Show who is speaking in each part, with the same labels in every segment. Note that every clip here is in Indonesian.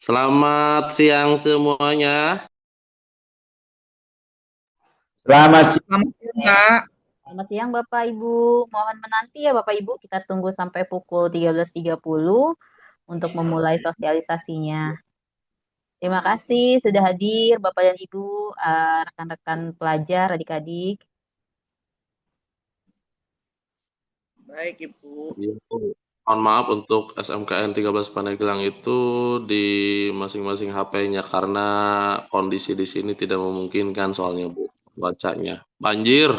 Speaker 1: Selamat siang semuanya.
Speaker 2: Selamat siang.
Speaker 3: Selamat siang, Kak.
Speaker 4: Selamat siang Bapak Ibu. Mohon menanti ya Bapak Ibu. Kita tunggu sampai pukul 13.30 untuk memulai sosialisasinya. Terima kasih sudah hadir Bapak dan Ibu, rekan-rekan pelajar, adik-adik.
Speaker 3: Baik, Ibu.
Speaker 1: Iya, mohon maaf untuk SMKN 13 Pandeglang itu di masing-masing HP-nya karena kondisi di sini tidak memungkinkan soalnya Bu, cuacanya. Banjir.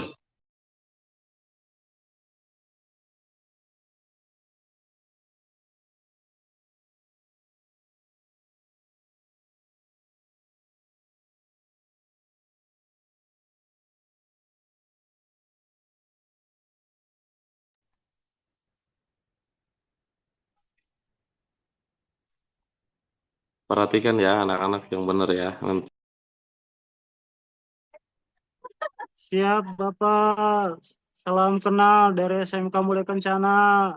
Speaker 1: Perhatikan ya anak-anak yang benar ya. Nanti.
Speaker 5: Siap, Bapak. Salam kenal dari SMK Mulia Kencana.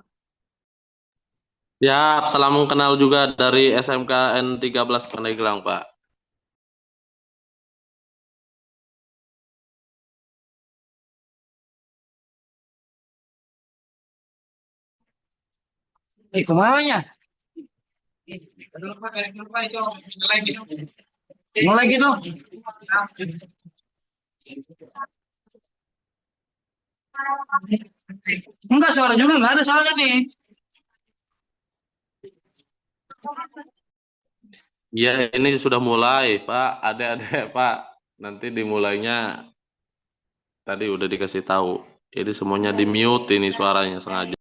Speaker 1: Siap, salam kenal juga dari SMKN 13 Pandeglang, Pak.
Speaker 5: Kemana? Mulai gitu. Enggak, suara juga enggak ada soalnya nih.
Speaker 1: Iya, ini sudah mulai, Pak. Adik-adik, Pak. Nanti dimulainya tadi udah dikasih tahu. Jadi semuanya di mute ini suaranya sengaja.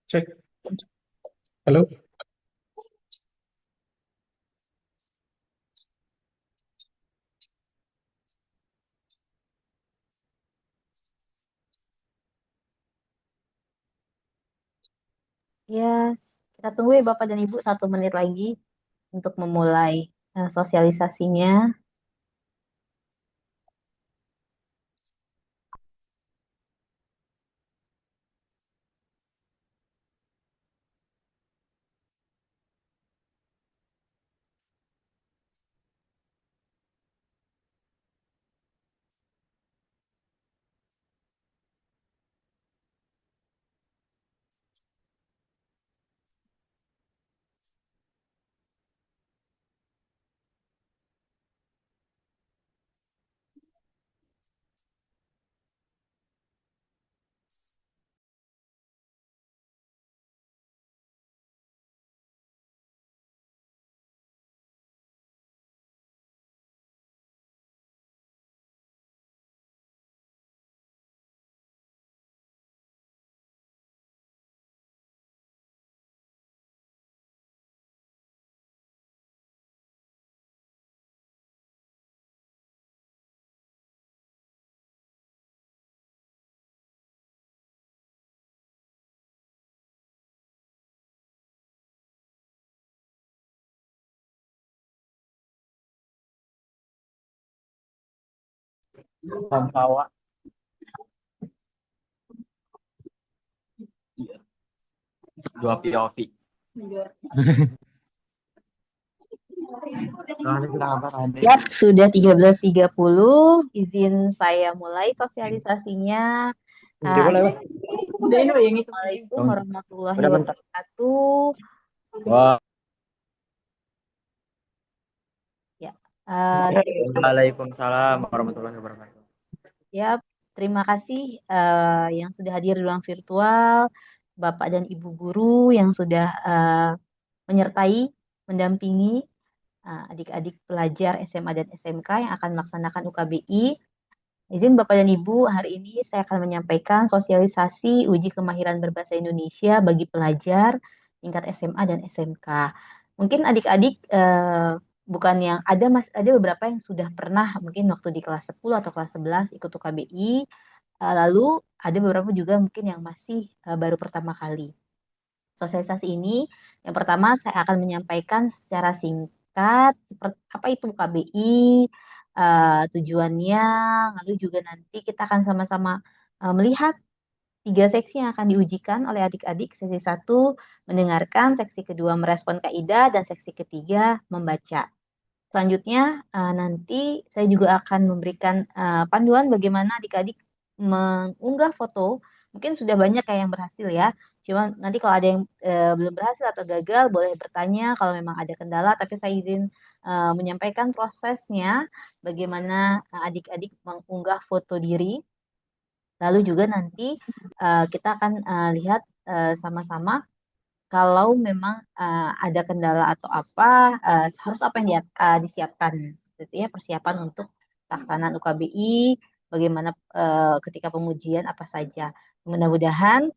Speaker 2: Cek. Halo.
Speaker 4: Ya, kita tunggu ya Bapak dan Ibu 1 menit lagi untuk memulai sosialisasinya.
Speaker 2: Pampawa. Dua POV.
Speaker 4: Yap, sudah 13.30. Izin saya mulai sosialisasinya. Assalamualaikum warahmatullahi wabarakatuh.
Speaker 2: Wah.
Speaker 4: Ya,
Speaker 2: Waalaikumsalam warahmatullahi wabarakatuh.
Speaker 4: Yap, terima kasih yang sudah hadir di ruang virtual, Bapak dan Ibu guru yang sudah menyertai, mendampingi adik-adik pelajar SMA dan SMK yang akan melaksanakan UKBI. Izin Bapak dan Ibu, hari ini saya akan menyampaikan sosialisasi uji kemahiran berbahasa Indonesia bagi pelajar tingkat SMA dan SMK. Mungkin adik-adik bukan yang ada beberapa yang sudah pernah mungkin waktu di kelas 10 atau kelas 11 ikut UKBI. Lalu ada beberapa juga mungkin yang masih baru pertama kali. Sosialisasi ini yang pertama saya akan menyampaikan secara singkat apa itu UKBI, tujuannya, lalu juga nanti kita akan sama-sama melihat 3 seksi yang akan diujikan oleh adik-adik. Seksi 1 mendengarkan, seksi kedua merespon kaidah, dan seksi ketiga membaca. Selanjutnya nanti saya juga akan memberikan panduan bagaimana adik-adik mengunggah foto. Mungkin sudah banyak yang berhasil ya. Cuma nanti kalau ada yang belum berhasil atau gagal boleh bertanya kalau memang ada kendala. Tapi saya izin menyampaikan prosesnya bagaimana adik-adik mengunggah foto diri. Lalu juga nanti kita akan lihat sama-sama kalau memang ada kendala atau apa, harus apa yang disiapkan, gitu ya, persiapan untuk pelaksanaan UKBI, bagaimana ketika pengujian apa saja. Mudah-mudahan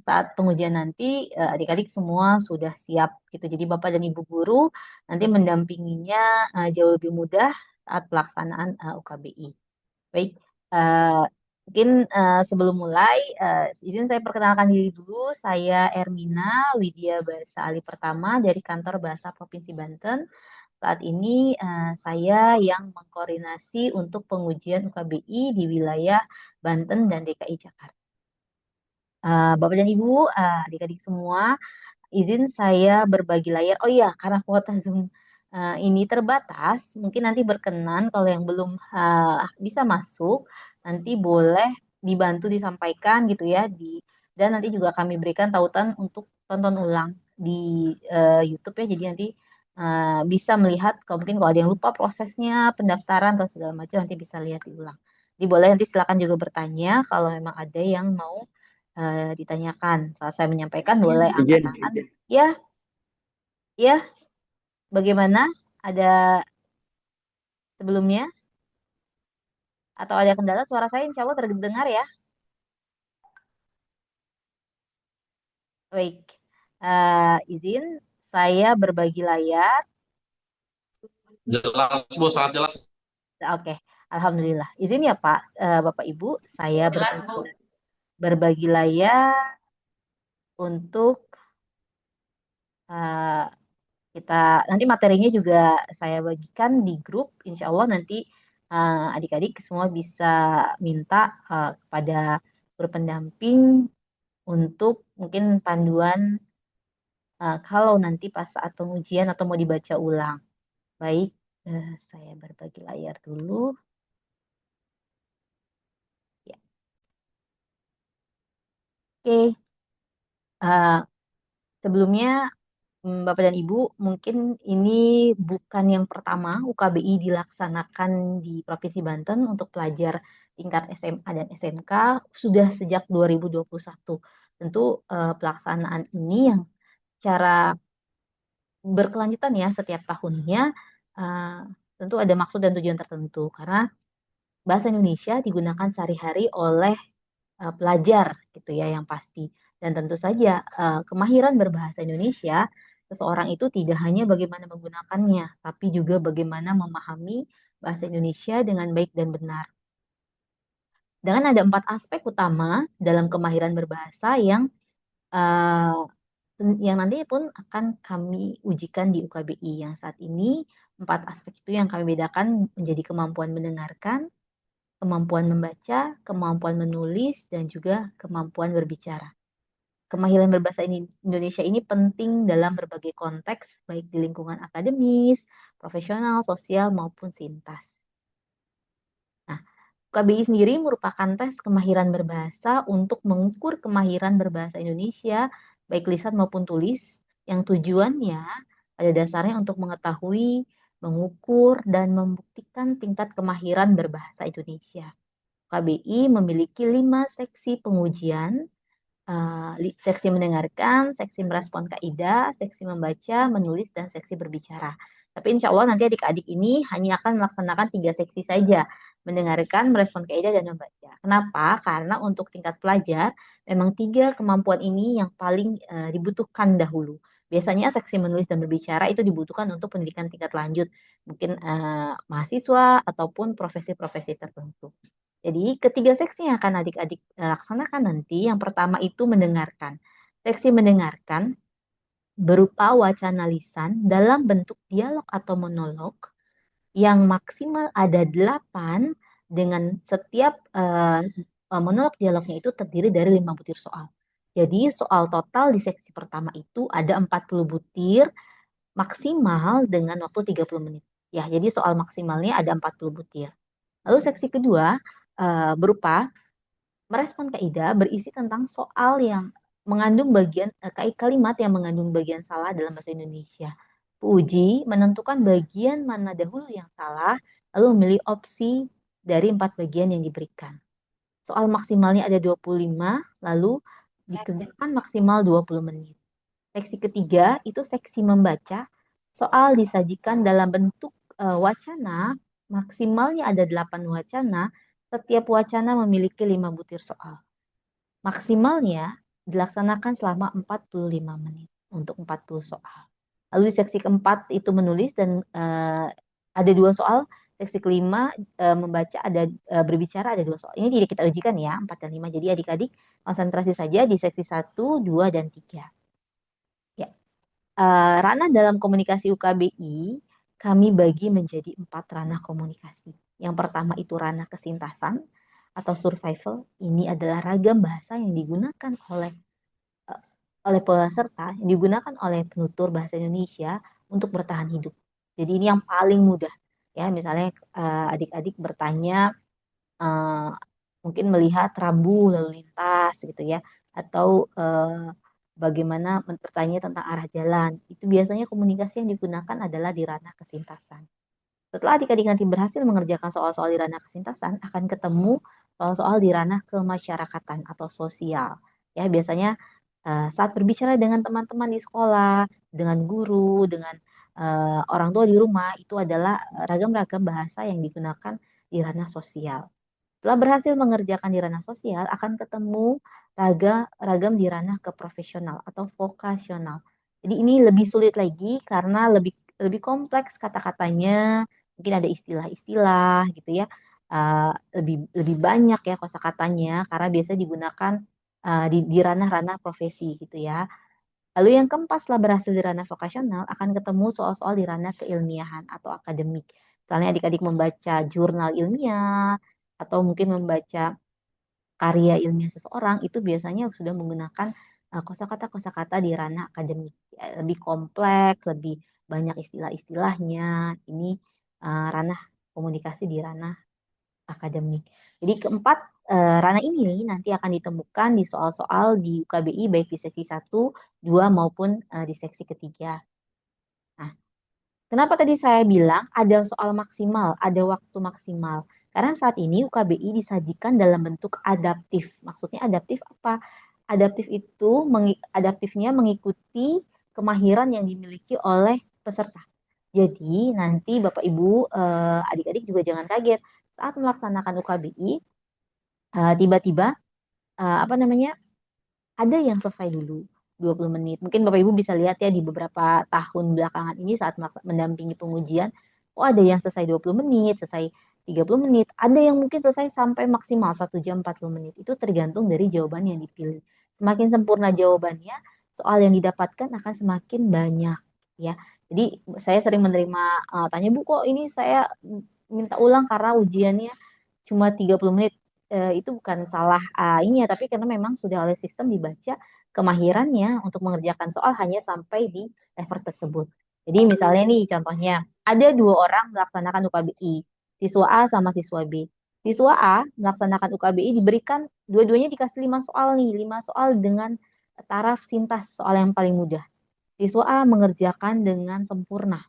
Speaker 4: saat pengujian nanti adik-adik semua sudah siap gitu. Jadi Bapak dan Ibu guru nanti mendampinginya jauh lebih mudah saat pelaksanaan UKBI. Baik, mungkin sebelum mulai, izin saya perkenalkan diri dulu. Saya Ermina Widya Bahasa Ali Pertama dari Kantor Bahasa Provinsi Banten. Saat ini saya yang mengkoordinasi untuk pengujian UKBI di wilayah Banten dan DKI Jakarta. Bapak dan Ibu, adik-adik semua, izin saya berbagi layar. Oh iya, karena kuota Zoom ini terbatas, mungkin nanti berkenan kalau yang belum bisa masuk, nanti boleh dibantu disampaikan gitu ya dan nanti juga kami berikan tautan untuk tonton ulang di YouTube ya. Jadi nanti bisa melihat kalau mungkin kalau ada yang lupa prosesnya, pendaftaran atau segala macam nanti bisa lihat diulang. Jadi boleh nanti silakan juga bertanya kalau memang ada yang mau ditanyakan. Saat saya menyampaikan boleh angkat tangan. Ya, ya, bagaimana? Ada sebelumnya? Atau ada kendala? Suara saya insya Allah terdengar ya? Baik. Izin saya berbagi layar.
Speaker 1: Jelas, Bu, sangat jelas.
Speaker 4: Oke, Alhamdulillah. Izin ya Pak, Bapak Ibu, saya berbagi layar untuk eh, kita nanti materinya juga saya bagikan di grup. Insya Allah nanti adik-adik semua bisa minta kepada guru pendamping untuk mungkin panduan kalau nanti pas saat pengujian atau mau dibaca ulang. Baik, saya berbagi layar dulu. Ya, oke. Eh, Sebelumnya Bapak dan Ibu, mungkin ini bukan yang pertama UKBI dilaksanakan di Provinsi Banten untuk pelajar tingkat SMA dan SMK sudah sejak 2021. Tentu pelaksanaan ini yang cara berkelanjutan ya setiap tahunnya eh, tentu ada maksud dan tujuan tertentu karena bahasa Indonesia digunakan sehari-hari oleh pelajar gitu ya yang pasti. Dan tentu saja kemahiran berbahasa Indonesia seseorang itu tidak hanya bagaimana menggunakannya, tapi juga bagaimana memahami bahasa Indonesia dengan baik dan benar. Dengan ada 4 aspek utama dalam kemahiran berbahasa eh, yang nantinya pun akan kami ujikan di UKBI. Yang saat ini 4 aspek itu yang kami bedakan menjadi kemampuan mendengarkan, kemampuan membaca, kemampuan menulis, dan juga kemampuan berbicara. Kemahiran berbahasa Indonesia ini penting dalam berbagai konteks, baik di lingkungan akademis, profesional, sosial, maupun sintas. Nah, KBI sendiri merupakan tes kemahiran berbahasa untuk mengukur kemahiran berbahasa Indonesia, baik lisan maupun tulis, yang tujuannya pada dasarnya untuk mengetahui, mengukur, dan membuktikan tingkat kemahiran berbahasa Indonesia. KBI memiliki 5 seksi pengujian, seksi mendengarkan, seksi merespon kaidah, seksi membaca, menulis, dan seksi berbicara. Tapi insya Allah nanti adik-adik ini hanya akan melaksanakan 3 seksi saja, mendengarkan, merespon kaidah, dan membaca. Kenapa? Karena untuk tingkat pelajar, memang 3 kemampuan ini yang paling dibutuhkan dahulu. Biasanya seksi menulis dan berbicara itu dibutuhkan untuk pendidikan tingkat lanjut, mungkin mahasiswa ataupun profesi-profesi tertentu. Jadi ketiga seksi yang akan adik-adik laksanakan nanti, yang pertama itu mendengarkan. Seksi mendengarkan berupa wacana lisan dalam bentuk dialog atau monolog yang maksimal ada 8 dengan setiap monolog dialognya itu terdiri dari 5 butir soal. Jadi soal total di seksi pertama itu ada 40 butir maksimal dengan waktu 30 menit. Ya, jadi soal maksimalnya ada 40 butir. Lalu seksi kedua berupa merespon kaidah berisi tentang soal yang mengandung bagian kalimat yang mengandung bagian salah dalam bahasa Indonesia. Uji menentukan bagian mana dahulu yang salah, lalu memilih opsi dari 4 bagian yang diberikan. Soal maksimalnya ada 25, lalu dikerjakan maksimal 20 menit. Seksi ketiga itu seksi membaca. Soal disajikan dalam bentuk wacana, maksimalnya ada 8 wacana, setiap wacana memiliki 5 butir soal. Maksimalnya dilaksanakan selama 45 menit untuk 40 soal. Lalu di seksi keempat itu menulis dan ada 2 soal. Seksi kelima membaca ada berbicara ada 2 soal. Ini tidak kita ujikan ya 4 dan 5. Jadi adik-adik konsentrasi saja di seksi 1, 2, dan 3. Ya. Ranah dalam komunikasi UKBI kami bagi menjadi 4 ranah komunikasi. Yang pertama itu ranah kesintasan atau survival. Ini adalah ragam bahasa yang digunakan oleh peserta, yang digunakan oleh penutur bahasa Indonesia untuk bertahan hidup. Jadi ini yang paling mudah. Ya, misalnya adik-adik bertanya mungkin melihat rambu lalu lintas gitu ya, atau bagaimana bertanya tentang arah jalan. Itu biasanya komunikasi yang digunakan adalah di ranah kesintasan. Setelah adik-adik nanti berhasil mengerjakan soal-soal di ranah kesintasan, akan ketemu soal-soal di ranah kemasyarakatan atau sosial. Ya, biasanya saat berbicara dengan teman-teman di sekolah, dengan guru, dengan orang tua di rumah, itu adalah ragam-ragam bahasa yang digunakan di ranah sosial. Setelah berhasil mengerjakan di ranah sosial, akan ketemu ragam di ranah keprofesional atau vokasional. Jadi ini lebih sulit lagi karena lebih lebih kompleks kata-katanya, mungkin ada istilah-istilah gitu ya. Lebih lebih banyak ya kosakatanya karena biasa digunakan di ranah-ranah profesi gitu ya. Lalu yang keempat, setelah berhasil di ranah vokasional, akan ketemu soal-soal di ranah keilmiahan atau akademik. Misalnya adik-adik membaca jurnal ilmiah, atau mungkin membaca karya ilmiah seseorang, itu biasanya sudah menggunakan kosakata-kosakata di ranah akademik. Ya, lebih kompleks, lebih banyak istilah-istilahnya. Ini ranah komunikasi di ranah akademik. Jadi keempat, ranah ini nanti akan ditemukan di soal-soal di UKBI baik di sesi 1, 2 maupun di seksi ketiga. Nah, kenapa tadi saya bilang ada soal maksimal, ada waktu maksimal? Karena saat ini UKBI disajikan dalam bentuk adaptif. Maksudnya adaptif apa? Adaptif itu adaptifnya mengikuti kemahiran yang dimiliki oleh peserta. Jadi nanti Bapak Ibu, adik-adik juga jangan kaget saat melaksanakan UKBI, tiba-tiba apa namanya? Ada yang selesai dulu 20 menit. Mungkin Bapak Ibu bisa lihat ya di beberapa tahun belakangan ini saat mendampingi pengujian, oh ada yang selesai 20 menit, selesai 30 menit, ada yang mungkin selesai sampai maksimal 1 jam 40 menit. Itu tergantung dari jawaban yang dipilih. Semakin sempurna jawabannya, soal yang didapatkan akan semakin banyak ya. Jadi saya sering menerima tanya, Bu kok ini saya minta ulang karena ujiannya cuma 30 menit. Itu bukan salah ini ya, tapi karena memang sudah oleh sistem dibaca kemahirannya untuk mengerjakan soal hanya sampai di level tersebut. Jadi misalnya nih contohnya, ada 2 orang melaksanakan UKBI, siswa A sama siswa B. Siswa A melaksanakan UKBI diberikan dua-duanya dikasih 5 soal nih, 5 soal dengan taraf sintas soal yang paling mudah. Siswa A mengerjakan dengan sempurna.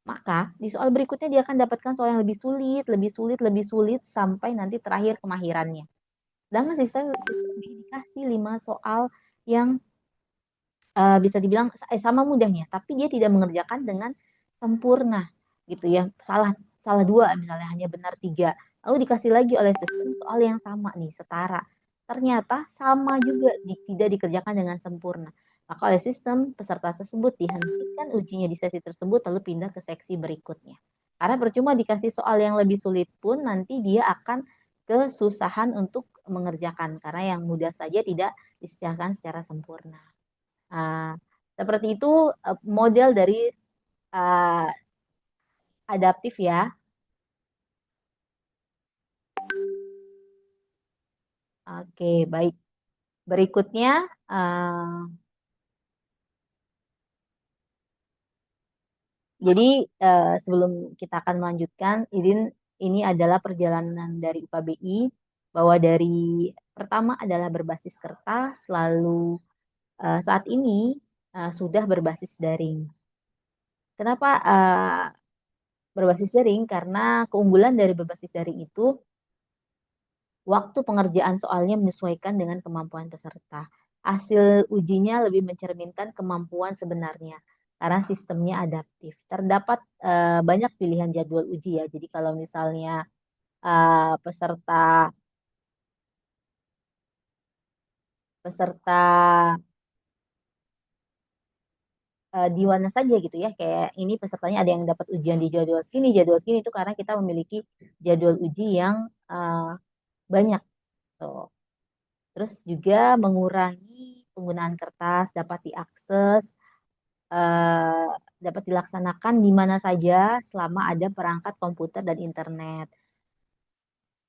Speaker 4: Maka di soal berikutnya dia akan dapatkan soal yang lebih sulit, lebih sulit, lebih sulit sampai nanti terakhir kemahirannya. Sedangkan siswa B dikasih 5 soal yang bisa dibilang sama mudahnya, tapi dia tidak mengerjakan dengan sempurna gitu ya. Salah salah 2 misalnya hanya benar 3. Lalu dikasih lagi oleh sistem soal yang sama nih, setara. Ternyata sama juga tidak dikerjakan dengan sempurna. Maka oleh sistem peserta tersebut dihentikan ujinya di sesi tersebut lalu pindah ke seksi berikutnya. Karena percuma dikasih soal yang lebih sulit pun nanti dia akan kesusahan untuk mengerjakan karena yang mudah saja tidak disediakan secara sempurna. Nah, seperti itu model dari uh, adaptif ya. Oke, baik. Berikutnya, jadi sebelum kita akan melanjutkan, ini adalah perjalanan dari UKBI, bahwa dari pertama adalah berbasis kertas, lalu saat ini sudah berbasis daring. Kenapa berbasis daring? Karena keunggulan dari berbasis daring itu waktu pengerjaan soalnya menyesuaikan dengan kemampuan peserta. Hasil ujinya lebih mencerminkan kemampuan sebenarnya karena sistemnya adaptif. Terdapat banyak pilihan jadwal uji ya. Jadi kalau misalnya peserta peserta di mana saja gitu ya, kayak ini pesertanya ada yang dapat ujian di jadwal segini itu karena kita memiliki jadwal uji yang banyak tuh. Terus juga mengurangi penggunaan kertas dapat diakses, eh, dapat dilaksanakan di mana saja selama ada perangkat komputer dan internet.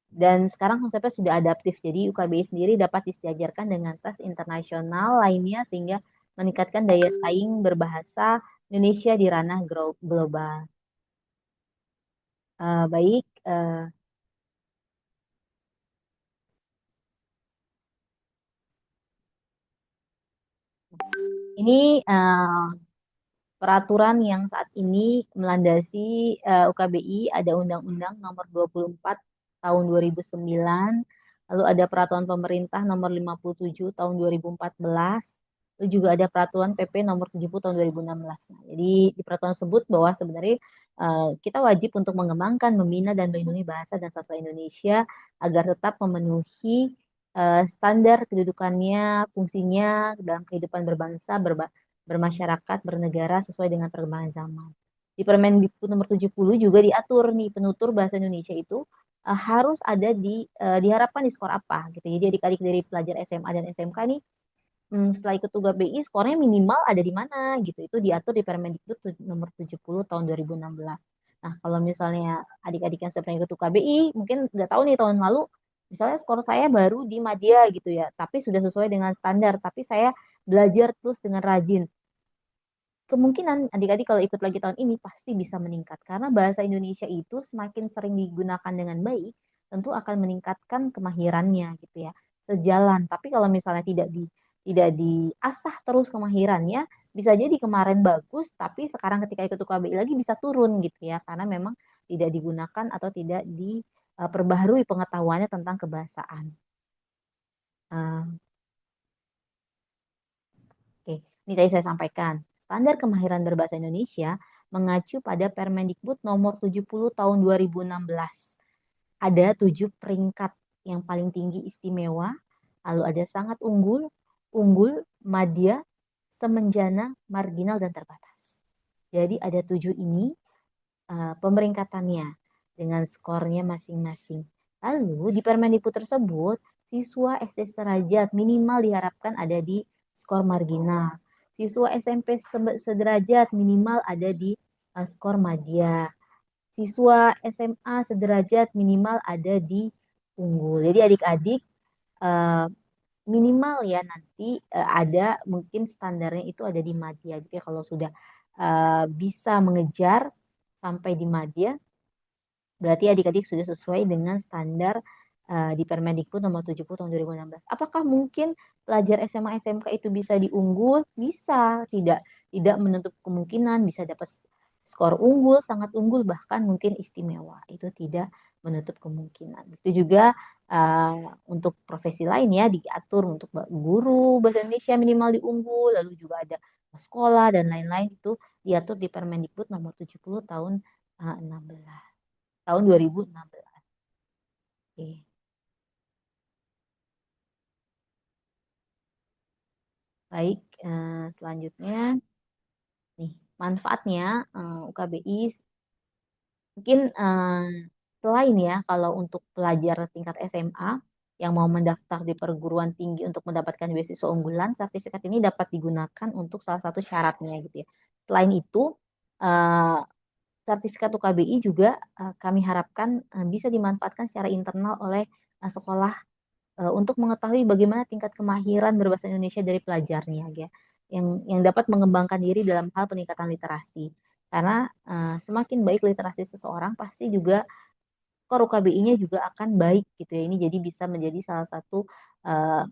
Speaker 4: Dan sekarang konsepnya sudah adaptif, jadi UKBI sendiri dapat disejajarkan dengan tes internasional lainnya sehingga meningkatkan daya saing berbahasa Indonesia di ranah global. Baik, ini peraturan yang saat ini melandasi UKBI, ada Undang-Undang Nomor 24 Tahun 2009, lalu ada Peraturan Pemerintah Nomor 57 Tahun 2014, Lalu juga ada peraturan PP nomor 70 tahun 2016. Nah, jadi di peraturan tersebut bahwa sebenarnya kita wajib untuk mengembangkan, membina dan melindungi bahasa dan sastra Indonesia agar tetap memenuhi standar kedudukannya, fungsinya dalam kehidupan berbangsa, bermasyarakat, bernegara sesuai dengan perkembangan zaman. Di Permendikbud nomor 70 juga diatur nih penutur bahasa Indonesia itu harus ada diharapkan di skor apa gitu. Jadi adik-adik dari pelajar SMA dan SMK nih setelah ikut tugas BI skornya minimal ada di mana gitu. Itu diatur di Permendikbud nomor 70 tahun 2016. Nah, kalau misalnya adik-adik yang sudah pernah ikut UKBI mungkin nggak tahu nih tahun lalu misalnya skor saya baru di Madya gitu ya, tapi sudah sesuai dengan standar, tapi saya belajar terus dengan rajin. Kemungkinan adik-adik kalau ikut lagi tahun ini pasti bisa meningkat karena bahasa Indonesia itu semakin sering digunakan dengan baik, tentu akan meningkatkan kemahirannya gitu ya. Sejalan. Tapi kalau misalnya tidak diasah terus kemahirannya, bisa jadi kemarin bagus, tapi sekarang ketika ikut UKBI lagi bisa turun gitu ya, karena memang tidak digunakan atau tidak diperbaharui pengetahuannya tentang kebahasaan. Oke, ini tadi saya sampaikan. Standar kemahiran berbahasa Indonesia mengacu pada Permendikbud nomor 70 tahun 2016. Ada 7 peringkat yang paling tinggi istimewa, lalu ada sangat unggul, unggul, madya, semenjana, marginal, dan terbatas. Jadi ada 7 ini pemeringkatannya dengan skornya masing-masing. Lalu di Permendikbud tersebut, siswa SD sederajat minimal diharapkan ada di skor marginal. Siswa SMP sederajat minimal ada di skor madya. Siswa SMA sederajat minimal ada di unggul. Jadi adik-adik minimal ya nanti ada mungkin standarnya itu ada di madya. Jadi kalau sudah bisa mengejar sampai di madya, berarti adik-adik sudah sesuai dengan standar di Permendikbud nomor 70 tahun 2016. Apakah mungkin pelajar SMA SMK itu bisa diunggul? Bisa, tidak menutup kemungkinan bisa dapat skor unggul, sangat unggul, bahkan mungkin istimewa. Itu tidak menutup kemungkinan. Itu juga untuk profesi lain ya diatur untuk guru bahasa Indonesia minimal diunggul, lalu juga ada sekolah dan lain-lain itu diatur di Permendikbud nomor 70 tahun 16 tahun 2016. Oke. Baik, selanjutnya nih manfaatnya UKBI mungkin selain ya kalau untuk pelajar tingkat SMA yang mau mendaftar di perguruan tinggi untuk mendapatkan beasiswa unggulan, sertifikat ini dapat digunakan untuk salah satu syaratnya gitu ya. Selain itu, eh, sertifikat UKBI juga kami harapkan bisa dimanfaatkan secara internal oleh sekolah untuk mengetahui bagaimana tingkat kemahiran berbahasa Indonesia dari pelajarnya ya, yang dapat mengembangkan diri dalam hal peningkatan literasi. Karena semakin baik literasi seseorang pasti juga skor UKBI-nya juga akan baik gitu ya. Ini jadi bisa menjadi salah satu uh,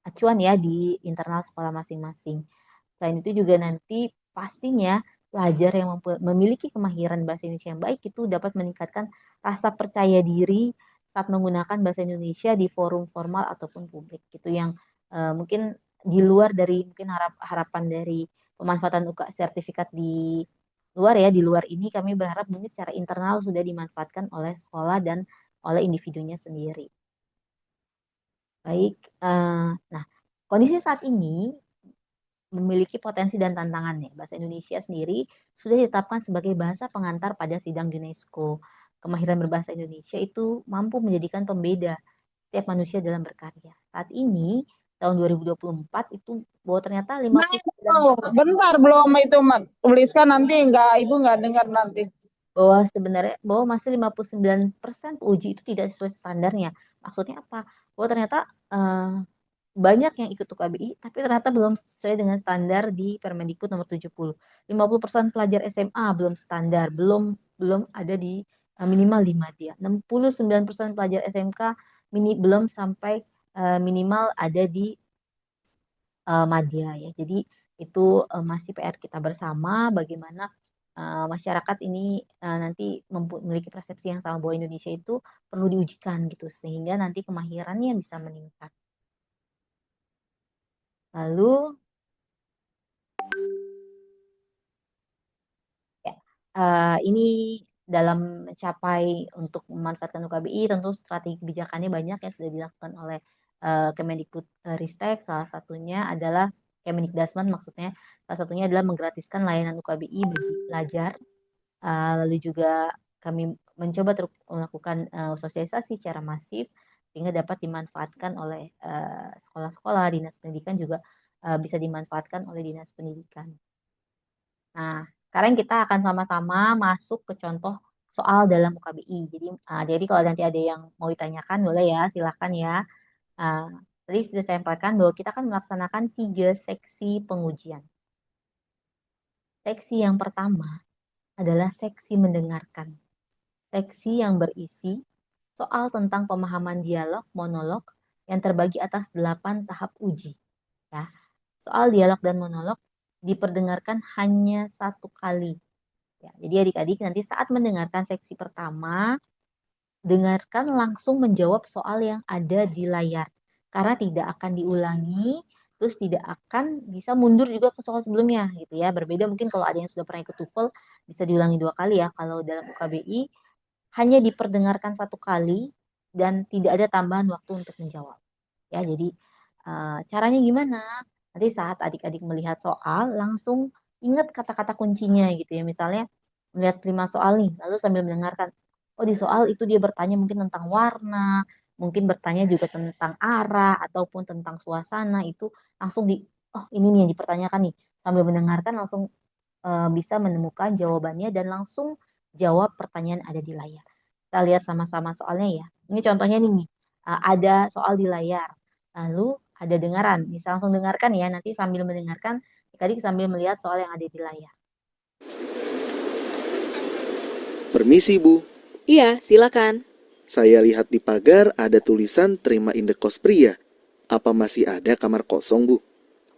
Speaker 4: acuan ya di internal sekolah masing-masing. Selain itu juga nanti pastinya pelajar yang memiliki kemahiran bahasa Indonesia yang baik itu dapat meningkatkan rasa percaya diri saat menggunakan bahasa Indonesia di forum formal ataupun publik gitu yang mungkin di luar dari mungkin harapan dari pemanfaatan sertifikat di luar ya di luar ini kami berharap mungkin secara internal sudah dimanfaatkan oleh sekolah dan oleh individunya sendiri. Baik, nah kondisi saat ini memiliki potensi dan tantangannya. Bahasa Indonesia sendiri sudah ditetapkan sebagai bahasa pengantar pada sidang UNESCO. Kemahiran berbahasa Indonesia itu mampu menjadikan pembeda setiap manusia dalam berkarya. Saat ini, tahun 2024 itu bahwa ternyata 59
Speaker 3: bentar belum itu tuliskan nanti ibu nggak dengar nanti.
Speaker 4: bahwa sebenarnya bahwa masih 59% uji itu tidak sesuai standarnya. Maksudnya apa? Bahwa ternyata banyak yang ikut UKBI, tapi ternyata belum sesuai dengan standar di Permendikbud nomor 70. 50% pelajar SMA belum standar, belum ada di minimal 5 dia. 69% pelajar SMK belum sampai minimal ada di madya ya. Jadi itu masih PR kita bersama bagaimana masyarakat ini nanti memiliki persepsi yang sama bahwa Indonesia itu perlu diujikan gitu sehingga nanti kemahirannya bisa meningkat. Lalu ini dalam mencapai untuk memanfaatkan UKBI tentu strategi kebijakannya banyak yang sudah dilakukan oleh Kemendikbudristek. Salah satunya adalah Kemendikdasman, maksudnya salah satunya adalah menggratiskan layanan UKBI bagi pelajar. Lalu juga kami mencoba terus melakukan sosialisasi secara masif sehingga dapat dimanfaatkan oleh sekolah-sekolah, dinas pendidikan juga bisa dimanfaatkan oleh dinas pendidikan. Nah, sekarang kita akan sama-sama masuk ke contoh soal dalam UKBI. Jadi kalau nanti ada yang mau ditanyakan boleh ya, silakan ya. Tadi sudah saya sampaikan bahwa kita akan melaksanakan 3 seksi pengujian. Seksi yang pertama adalah seksi mendengarkan. Seksi yang berisi soal tentang pemahaman dialog monolog yang terbagi atas 8 tahap uji. Ya. Soal dialog dan monolog diperdengarkan hanya 1 kali. Ya, jadi adik-adik nanti saat mendengarkan seksi pertama, dengarkan langsung menjawab soal yang ada di layar. Karena tidak akan diulangi, terus tidak akan bisa mundur juga ke soal sebelumnya gitu ya. Berbeda mungkin kalau ada yang sudah pernah ikut TOEFL bisa diulangi 2 kali ya. Kalau dalam UKBI hanya diperdengarkan 1 kali dan tidak ada tambahan waktu untuk menjawab. Ya, jadi caranya gimana? Nanti saat adik-adik melihat soal langsung ingat kata-kata kuncinya gitu ya. Misalnya melihat 5 soal nih, lalu sambil mendengarkan, oh di soal itu dia bertanya mungkin tentang warna, mungkin bertanya juga tentang arah ataupun tentang suasana, itu langsung oh ini nih yang dipertanyakan nih. Sambil mendengarkan langsung bisa menemukan jawabannya dan langsung jawab pertanyaan ada di layar. Kita lihat sama-sama soalnya ya. Ini contohnya nih, ada soal di layar. Lalu ada dengaran. Bisa langsung dengarkan ya. Nanti sambil mendengarkan, adik-adik sambil melihat soal yang ada di layar.
Speaker 6: Permisi, Bu.
Speaker 7: Iya, silakan.
Speaker 6: Saya lihat di pagar ada tulisan terima indekos pria. Apa masih ada kamar kosong, Bu?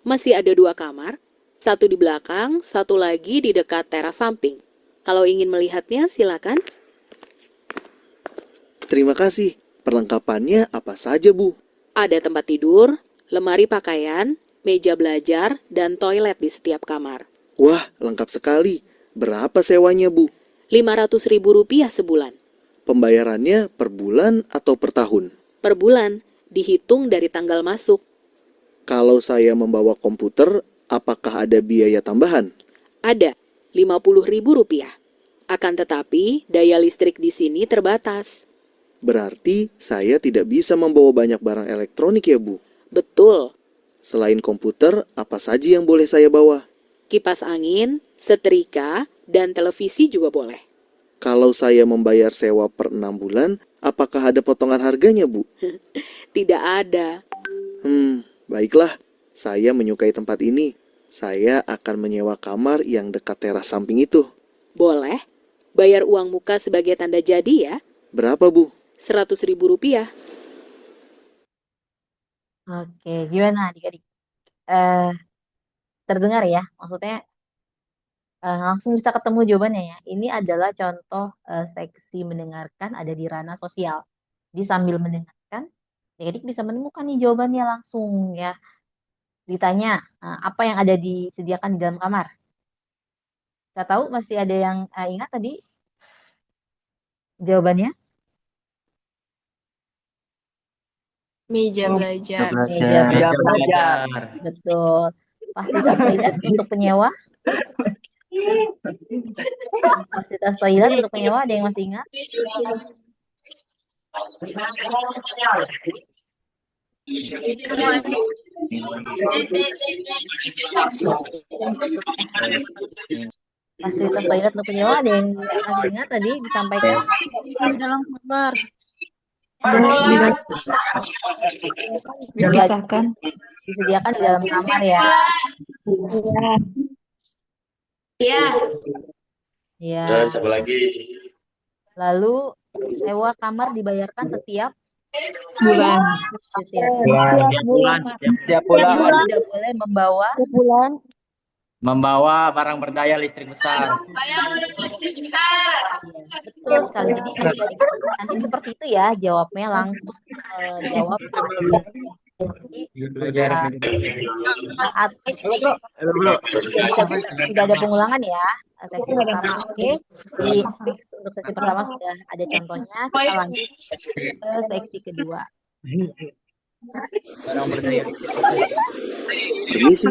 Speaker 7: Masih ada 2 kamar, 1 di belakang, 1 lagi di dekat teras samping. Kalau ingin melihatnya, silakan.
Speaker 6: Terima kasih. Perlengkapannya apa saja, Bu?
Speaker 7: Ada tempat tidur, lemari pakaian, meja belajar, dan toilet di setiap kamar.
Speaker 6: Wah, lengkap sekali. Berapa sewanya, Bu?
Speaker 7: Rp500.000 sebulan.
Speaker 6: Pembayarannya per bulan atau per tahun?
Speaker 7: Per bulan, dihitung dari tanggal masuk.
Speaker 6: Kalau saya membawa komputer, apakah ada biaya tambahan?
Speaker 7: Ada, Rp50.000. Akan tetapi, daya listrik di sini terbatas.
Speaker 6: Berarti saya tidak bisa membawa banyak barang elektronik ya, Bu?
Speaker 7: Betul.
Speaker 6: Selain komputer, apa saja yang boleh saya bawa?
Speaker 7: Kipas angin, setrika, dan televisi juga boleh.
Speaker 6: Kalau saya membayar sewa per 6 bulan, apakah ada potongan harganya, Bu?
Speaker 7: Tidak ada.
Speaker 6: Baiklah. Saya menyukai tempat ini. Saya akan menyewa kamar yang dekat teras samping itu.
Speaker 7: Boleh. Bayar uang muka sebagai tanda jadi ya.
Speaker 6: Berapa, Bu?
Speaker 7: Rp100.000.
Speaker 4: Oke, gimana adik-adik? Terdengar ya? Maksudnya langsung bisa ketemu jawabannya ya. Ini adalah contoh seksi mendengarkan ada di ranah sosial. Jadi sambil mendengarkan, adik-adik bisa menemukan nih jawabannya langsung ya. Ditanya apa yang ada disediakan di dalam kamar. Saya tahu masih ada yang ingat tadi jawabannya?
Speaker 8: Meja belajar.
Speaker 2: Meja belajar.
Speaker 4: Betul. Fasilitas toilet untuk penyewa. Fasilitas toilet untuk penyewa, ada yang masih ingat? Fasilitas toilet untuk penyewa, ada yang masih ingat tadi disampaikan?
Speaker 8: Di dalam kamar.
Speaker 4: Disediakan di dalam kamar ya.
Speaker 8: Iya.
Speaker 4: Ya.
Speaker 1: Satu lagi.
Speaker 4: Lalu sewa kamar dibayarkan setiap
Speaker 8: Bulan.
Speaker 4: setiap
Speaker 2: Setiap bulan
Speaker 4: penyewa tidak boleh
Speaker 2: membawa barang berdaya listrik besar.
Speaker 4: betul sekali. Jadi adik-adik nanti seperti itu ya jawabnya langsung jawab. Jadi saat tidak ada pengulangan ya. sesi pertama. Oke, di fix untuk sesi pertama sudah ada contohnya. Kita lanjut ke seksi kedua.
Speaker 2: Barang berdaya listrik besar.
Speaker 6: Permisi,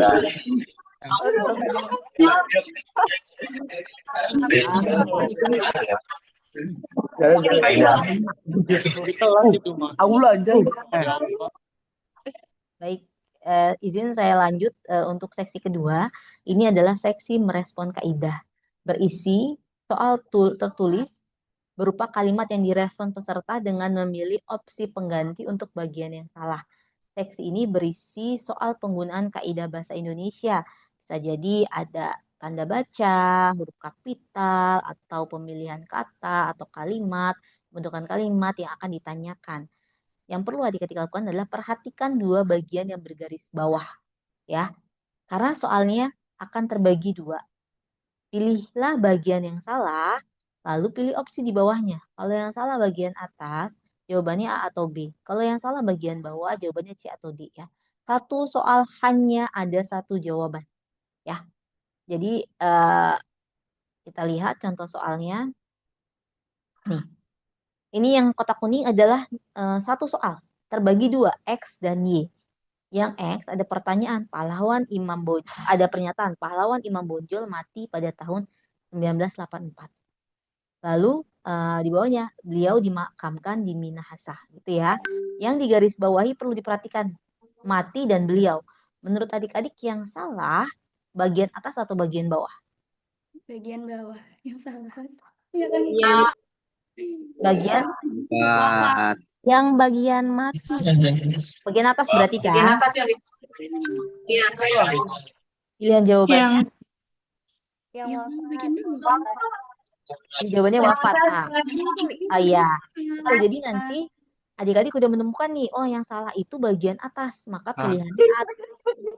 Speaker 6: sih.
Speaker 4: Baik, izin saya lanjut untuk seksi kedua. Ini adalah seksi merespon kaidah. Berisi soal tertulis berupa kalimat yang direspon peserta dengan memilih opsi pengganti untuk bagian yang salah. Seksi ini berisi soal penggunaan kaidah bahasa Indonesia. Bisa jadi ada tanda baca, huruf kapital, atau pemilihan kata atau kalimat, pembentukan kalimat yang akan ditanyakan. Yang perlu adik-adik lakukan adalah perhatikan dua bagian yang bergaris bawah, ya. Karena soalnya akan terbagi dua. Pilihlah bagian yang salah, lalu pilih opsi di bawahnya. Kalau yang salah bagian atas, jawabannya A atau B. Kalau yang salah bagian bawah, jawabannya C atau D, ya. Satu soal hanya ada satu jawaban, ya. Jadi kita lihat contoh soalnya. Nih, ini yang kotak kuning adalah satu soal, terbagi dua, X dan Y. Yang X ada pertanyaan, ada pernyataan pahlawan Imam Bonjol mati pada tahun 1984. Lalu di bawahnya beliau dimakamkan di Minahasa, gitu ya. Yang digarisbawahi perlu diperhatikan mati dan beliau. Menurut adik-adik yang salah bagian atas atau bagian bawah?
Speaker 8: Bagian bawah yang salah.
Speaker 4: Bagian
Speaker 8: Yang bagian mati.
Speaker 4: bagian atas berarti kan?
Speaker 8: Bagian atas yang
Speaker 4: Pilihan jawabannya.
Speaker 8: yang bagian bawah.
Speaker 4: Jawabannya wafat. Iya. Oh, jadi nanti adik-adik udah menemukan nih, oh yang salah itu bagian atas, maka pilihannya A.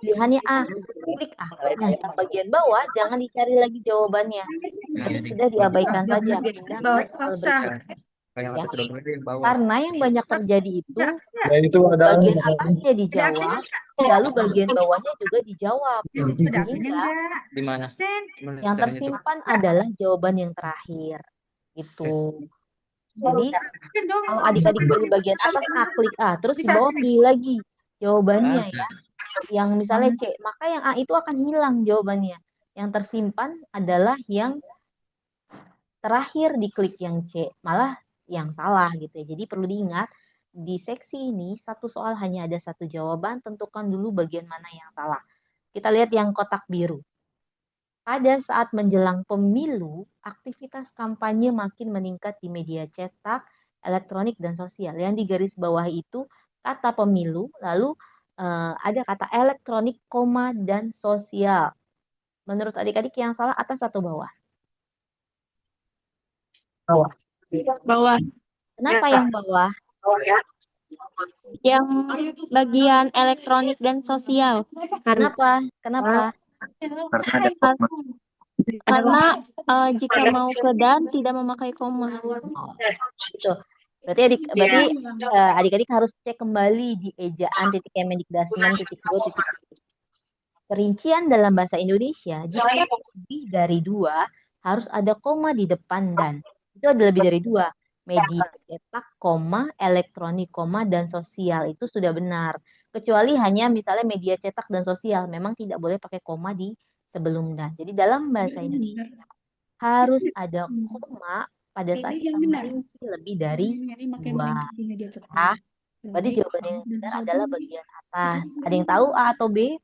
Speaker 4: Pilihannya A, klik A. Nah, yang bagian bawah jangan dicari lagi jawabannya. Sudah diabaikan saja, pindah ke soal berikutnya. Ya. Karena yang banyak terjadi itu bagian atasnya dijawab, lalu bagian bawahnya juga dijawab. Sehingga
Speaker 2: Di mana?
Speaker 4: yang tersimpan adalah jawaban yang terakhir. Gitu. Jadi kalau adik-adik pilih bagian atas A, klik A, terus di bawah pilih lagi jawabannya, ya. Yang misalnya C, maka yang A itu akan hilang jawabannya. Yang tersimpan adalah yang terakhir diklik yang C, malah yang salah gitu ya. Jadi perlu diingat di seksi ini satu soal hanya ada satu jawaban, tentukan dulu bagian mana yang salah. Kita lihat yang kotak biru. Pada saat menjelang pemilu, aktivitas kampanye makin meningkat di media cetak, elektronik, dan sosial. Yang digarisbawahi itu kata pemilu, lalu ada kata elektronik, koma, dan sosial. Menurut adik-adik yang salah atas atau bawah?
Speaker 8: Bawah.
Speaker 4: Kenapa yang bawah?
Speaker 8: Yang bagian elektronik dan sosial.
Speaker 4: Kenapa?
Speaker 8: Karena jika mau ke dan tidak memakai koma.
Speaker 4: Oh, gitu. Berarti adik-adik harus cek kembali di ejaan @kemendikdasmen.go. Perincian dalam bahasa Indonesia, jika lebih dari 2, harus ada koma di depan dan. Itu ada lebih dari 2. Media cetak, koma, elektronik, koma, dan sosial. Itu sudah benar. Kecuali hanya misalnya media cetak dan sosial. Memang tidak boleh pakai koma di sebelum dan. Jadi dalam bahasa Indonesia harus ada koma pada saat kita merinci lebih dari 2. Nah, berarti jawaban yang benar adalah bagian atas. Ada yang tahu A atau B?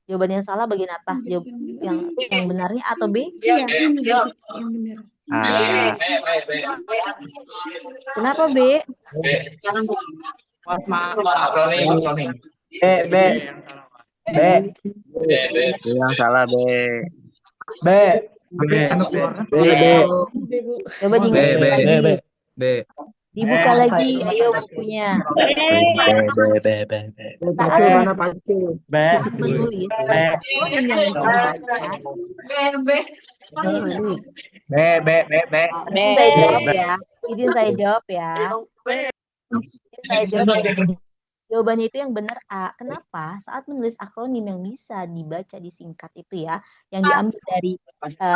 Speaker 4: Jawaban yang salah bagian atas. Yang benarnya A atau B?
Speaker 8: Iya, ini yang benar.
Speaker 4: Kenapa B?
Speaker 2: Yang salah B.
Speaker 4: Coba diingat lagi. Dibuka lagi, ayo bukunya. Saat menulis, yang bisa membaca. Izin saya jawab ya. Jawabannya itu yang benar A. Kenapa? Saat menulis akronim yang bisa dibaca disingkat itu ya, yang diambil dari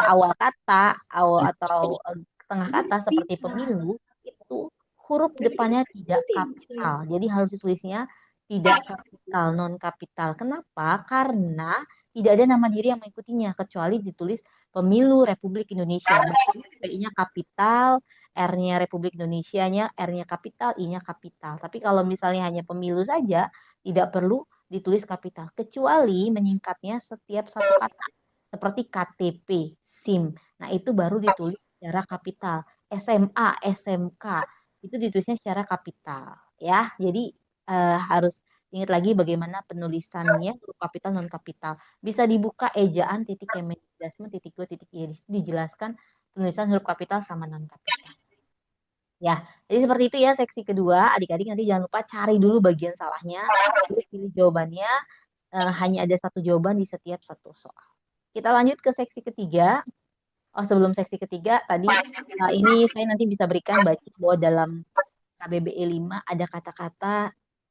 Speaker 4: awal kata atau tengah kata seperti pemilu, itu huruf depannya tidak kapital. Jadi harus ditulisnya tidak kapital, non kapital. Kenapa? Karena tidak ada nama diri yang mengikutinya kecuali ditulis Pemilu Republik Indonesia. P-nya kapital, R-nya Republik Indonesia-nya, R-nya kapital, I-nya kapital. Tapi kalau misalnya hanya pemilu saja, tidak perlu ditulis kapital. Kecuali menyingkatnya setiap satu kata. Seperti KTP, SIM. Nah, itu baru ditulis secara kapital. SMA, SMK, itu ditulisnya secara kapital. Ya, jadi harus ingat lagi bagaimana penulisannya, huruf kapital, non kapital. Bisa dibuka ejaan titik Kemendikbudristek titik go titik i. Di situ dijelaskan penulisan huruf kapital sama non kapital. Ya, jadi seperti itu ya seksi kedua. Adik-adik nanti jangan lupa cari dulu bagian salahnya, terus pilih jawabannya. Hanya ada satu jawaban di setiap satu soal. Kita lanjut ke seksi ketiga. Oh, sebelum seksi ketiga, tadi ini saya nanti bisa berikan baca bahwa dalam KBBI 5 ada kata-kata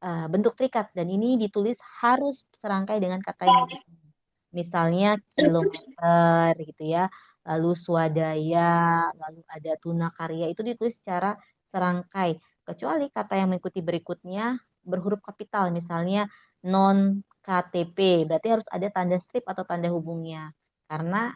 Speaker 4: bentuk terikat dan ini ditulis harus serangkai dengan kata yang berikutnya. Misalnya kilometer gitu ya, lalu swadaya, lalu ada tuna karya itu ditulis secara serangkai. Kecuali kata yang mengikuti berikutnya berhuruf kapital, misalnya non KTP, berarti harus ada tanda strip atau tanda hubungnya. Karena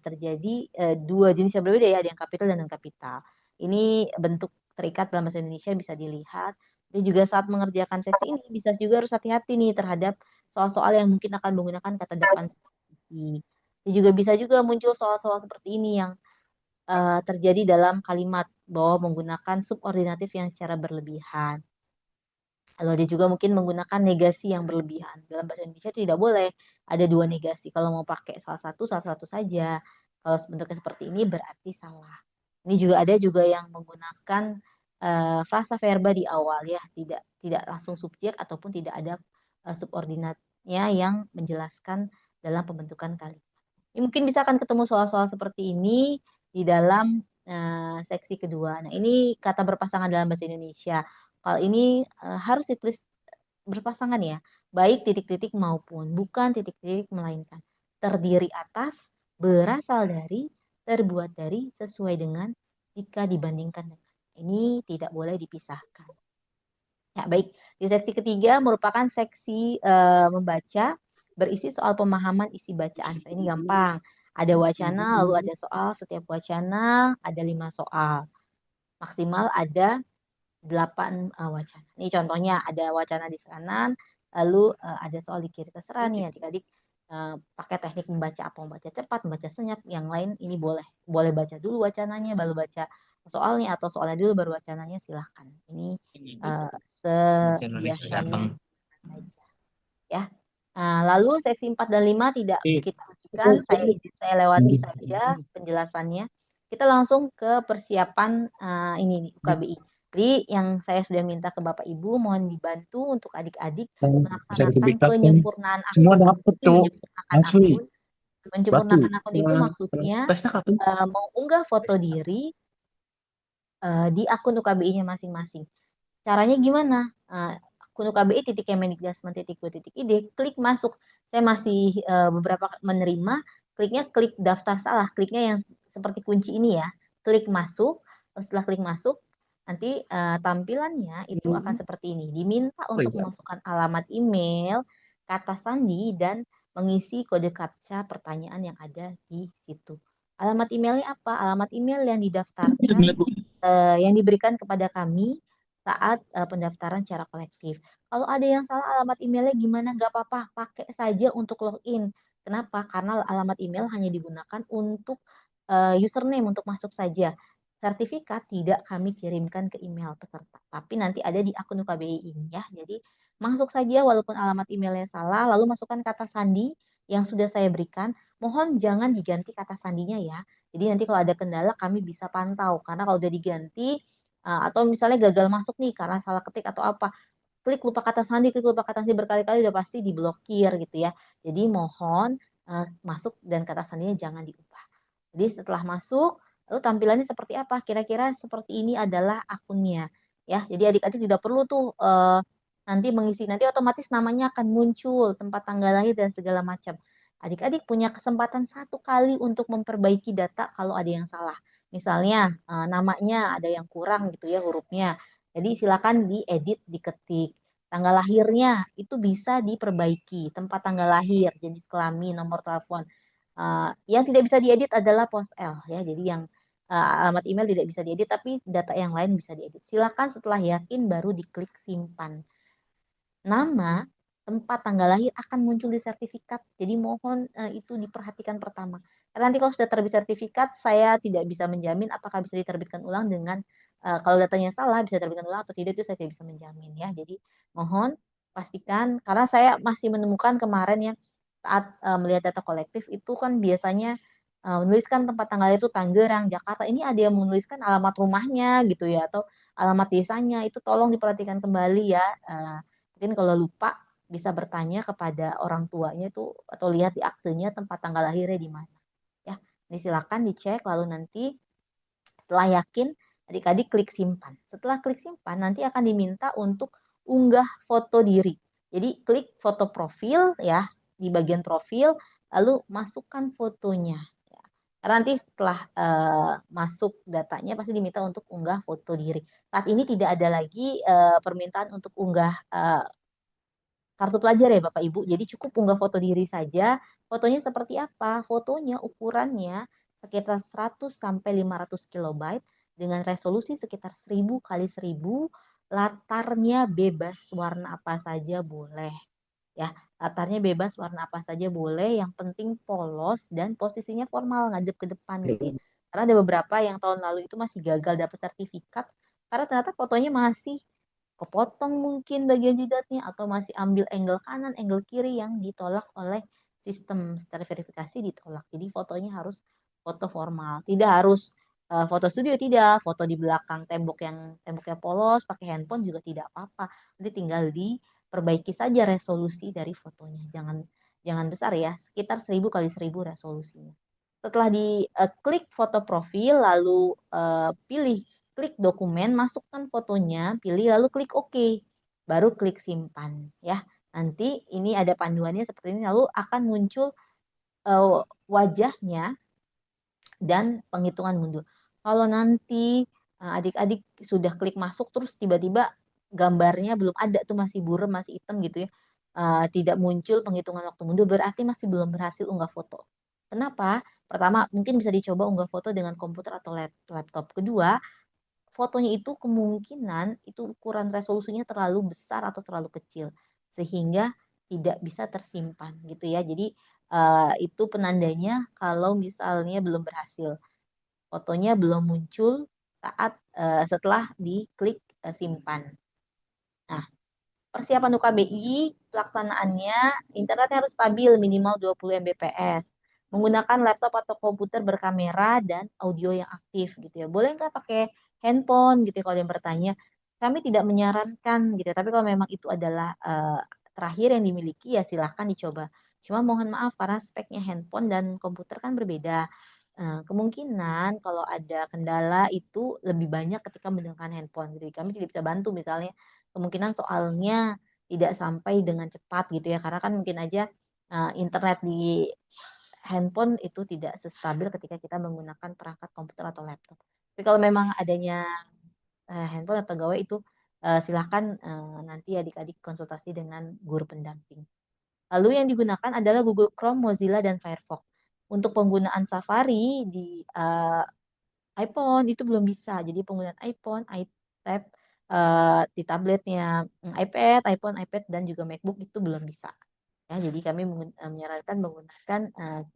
Speaker 4: terjadi dua jenis yang berbeda ya, ada yang kapital dan non kapital. Ini bentuk terikat dalam bahasa Indonesia bisa dilihat. Jadi juga saat mengerjakan seksi ini bisa juga harus hati-hati nih terhadap soal-soal yang mungkin akan menggunakan kata depan substansi. Dan juga bisa juga muncul soal-soal seperti ini yang terjadi dalam kalimat bahwa menggunakan subordinatif yang secara berlebihan. Lalu ada juga mungkin menggunakan negasi yang berlebihan. Dalam bahasa Indonesia tidak boleh ada dua negasi. Kalau mau pakai salah satu saja. Kalau bentuknya seperti ini berarti salah. Ini juga ada juga yang menggunakan frasa verba di awal ya, tidak langsung subjek ataupun tidak ada subordinatnya yang menjelaskan dalam pembentukan kalimat. Ini mungkin bisa akan ketemu soal-soal seperti ini di dalam seksi kedua. Nah, ini kata berpasangan dalam bahasa Indonesia. Kalau ini harus ditulis berpasangan ya, baik titik-titik maupun bukan titik-titik melainkan. Terdiri atas, berasal dari, terbuat dari, sesuai dengan, jika dibandingkan dengan. Ini tidak boleh dipisahkan. Ya, baik. Di seksi ketiga merupakan seksi membaca berisi soal pemahaman isi bacaan. So, ini gampang. Ada wacana, lalu ada soal. Setiap wacana ada 5 soal. Maksimal ada 8 wacana. Ini contohnya ada wacana di kanan, lalu ada soal di kiri. Terserah nih adik-adik pakai teknik membaca apa, membaca cepat, membaca senyap. Yang lain ini boleh baca dulu wacananya, baru baca soalnya atau soalnya dulu baru wacananya, silahkan. Ini sebiasanya saja. Ya. Lalu seksi 4 dan 5 tidak kita lanjutkan, saya lewati saja penjelasannya. Kita langsung ke persiapan ini nih, UKBI. Jadi yang saya sudah minta ke Bapak Ibu mohon dibantu untuk adik-adik melaksanakan penyempurnaan akun. Menyempurnakan akun itu maksudnya mengunggah foto diri di akun UKBI-nya masing-masing. Caranya gimana? Akun UKBI .kemendikbudristek.go.id, klik masuk. Saya masih beberapa menerima, klik daftar salah, kliknya yang seperti kunci ini ya. Klik masuk, setelah klik masuk, nanti tampilannya itu akan seperti ini. Diminta untuk memasukkan alamat email, kata sandi, dan mengisi kode captcha pertanyaan yang ada di situ. Alamat emailnya apa? Alamat email yang didaftarkan, yang diberikan kepada kami saat pendaftaran secara kolektif. Kalau ada yang salah alamat emailnya gimana? Nggak apa-apa, pakai saja untuk login. Kenapa? Karena alamat email hanya digunakan untuk username, untuk masuk saja. Sertifikat tidak kami kirimkan ke email peserta, tapi nanti ada di akun UKBI ini ya. Jadi masuk saja walaupun alamat emailnya salah, lalu masukkan kata sandi yang sudah saya berikan. Mohon jangan diganti kata sandinya ya. Jadi nanti kalau ada kendala kami bisa pantau, karena kalau udah diganti atau misalnya gagal masuk nih karena salah ketik atau apa, klik lupa kata sandi berkali-kali udah pasti diblokir gitu ya. Jadi mohon masuk dan kata sandinya jangan diubah. Jadi setelah masuk, lalu tampilannya seperti apa? Kira-kira seperti ini adalah akunnya. Ya, jadi adik-adik tidak perlu tuh nanti mengisi, nanti otomatis namanya akan muncul, tempat tanggal lahir dan segala macam. Adik-adik punya kesempatan satu kali untuk memperbaiki data kalau ada yang salah. Misalnya namanya ada yang kurang gitu ya hurufnya. Jadi silakan diedit, diketik. Tanggal lahirnya itu bisa diperbaiki, tempat tanggal lahir, jenis kelamin, nomor telepon. Yang tidak bisa diedit adalah POSL ya. Jadi yang alamat email tidak bisa diedit, tapi data yang lain bisa diedit. Silakan setelah yakin baru diklik simpan. Nama, tempat tanggal lahir akan muncul di sertifikat. Jadi mohon itu diperhatikan pertama. Karena nanti kalau sudah terbit sertifikat, saya tidak bisa menjamin apakah bisa diterbitkan ulang dengan kalau datanya salah bisa diterbitkan ulang atau tidak itu saya tidak bisa menjamin ya. Jadi mohon pastikan karena saya masih menemukan kemarin ya saat melihat data kolektif itu kan biasanya menuliskan tempat tanggal itu Tangerang, Jakarta. Ini ada yang menuliskan alamat rumahnya gitu ya atau alamat desanya itu tolong diperhatikan kembali ya. Mungkin kalau lupa bisa bertanya kepada orang tuanya itu atau lihat di aktenya tempat tanggal lahirnya di mana. Ya, ini silakan dicek lalu nanti setelah yakin adik-adik klik simpan. Setelah klik simpan nanti akan diminta untuk unggah foto diri. Jadi klik foto profil ya di bagian profil lalu masukkan fotonya. Ya. Karena nanti setelah masuk datanya pasti diminta untuk unggah foto diri. Saat ini tidak ada lagi permintaan untuk unggah kartu pelajar ya Bapak Ibu. Jadi cukup unggah foto diri saja. Fotonya seperti apa? Fotonya ukurannya sekitar 100 sampai 500 kilobyte dengan resolusi sekitar 1000 kali 1000. Latarnya bebas warna apa saja boleh. Ya, latarnya bebas warna apa saja boleh. Yang penting polos dan posisinya formal ngadep ke depan gitu ya. Karena ada beberapa yang tahun lalu itu masih gagal dapat sertifikat karena ternyata fotonya masih kepotong mungkin bagian jidatnya atau masih ambil angle kanan, angle kiri yang ditolak oleh sistem secara verifikasi ditolak. Jadi fotonya harus foto formal, tidak harus foto studio tidak, foto di belakang tembok yang temboknya polos pakai handphone juga tidak apa-apa. Nanti tinggal diperbaiki saja resolusi dari fotonya. Jangan besar ya, sekitar 1000 kali 1000 resolusinya. Setelah klik foto profil lalu pilih klik dokumen, masukkan fotonya, pilih lalu klik OK. Baru klik simpan ya. Nanti ini ada panduannya seperti ini lalu akan muncul wajahnya dan penghitungan mundur. Kalau nanti adik-adik sudah klik masuk terus tiba-tiba gambarnya belum ada tuh masih buram, masih hitam gitu ya. Tidak muncul penghitungan waktu mundur berarti masih belum berhasil unggah foto. Kenapa? Pertama, mungkin bisa dicoba unggah foto dengan komputer atau laptop. Kedua, fotonya itu kemungkinan itu ukuran resolusinya terlalu besar atau terlalu kecil sehingga tidak bisa tersimpan gitu ya. Jadi itu penandanya kalau misalnya belum berhasil. Fotonya belum muncul saat setelah diklik simpan. Nah, persiapan UKBI, pelaksanaannya internetnya harus stabil minimal 20 Mbps. Menggunakan laptop atau komputer berkamera dan audio yang aktif gitu ya. Boleh nggak pakai handphone gitu ya, kalau yang bertanya. Kami tidak menyarankan gitu ya, tapi kalau memang itu adalah terakhir yang dimiliki ya silahkan dicoba. Cuma mohon maaf karena speknya handphone dan komputer kan berbeda. Kemungkinan kalau ada kendala itu lebih banyak ketika menggunakan handphone. Jadi kami tidak bisa bantu misalnya kemungkinan soalnya tidak sampai dengan cepat gitu ya karena kan mungkin aja internet di handphone itu tidak sestabil ketika kita menggunakan perangkat komputer atau laptop. Tapi kalau memang adanya handphone atau gawai itu silahkan nanti adik-adik konsultasi dengan guru pendamping. Lalu yang digunakan adalah Google Chrome, Mozilla, dan Firefox. Untuk penggunaan Safari di iPhone itu belum bisa. Jadi penggunaan iPhone, iTab, di tabletnya iPad, iPhone, iPad, dan juga MacBook itu belum bisa. Ya, jadi kami menyarankan menggunakan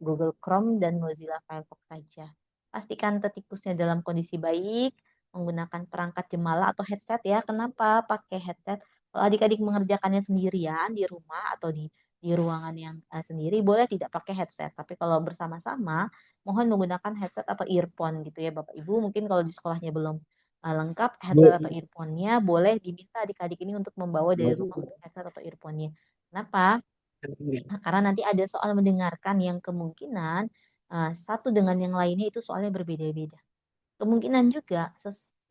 Speaker 4: Google Chrome dan Mozilla Firefox saja. Pastikan tikusnya dalam kondisi baik, menggunakan perangkat jemala atau headset ya. Kenapa pakai headset? Kalau adik-adik mengerjakannya sendirian di rumah atau di ruangan yang sendiri, boleh tidak pakai headset. Tapi kalau bersama-sama, mohon menggunakan headset atau earphone gitu ya Bapak Ibu. Mungkin kalau di sekolahnya belum lengkap headset atau earphone-nya, boleh diminta adik-adik ini untuk membawa dari rumah untuk headset atau earphone-nya. Kenapa? Nah, karena nanti ada soal mendengarkan yang kemungkinan satu dengan yang lainnya itu soalnya berbeda-beda. Kemungkinan juga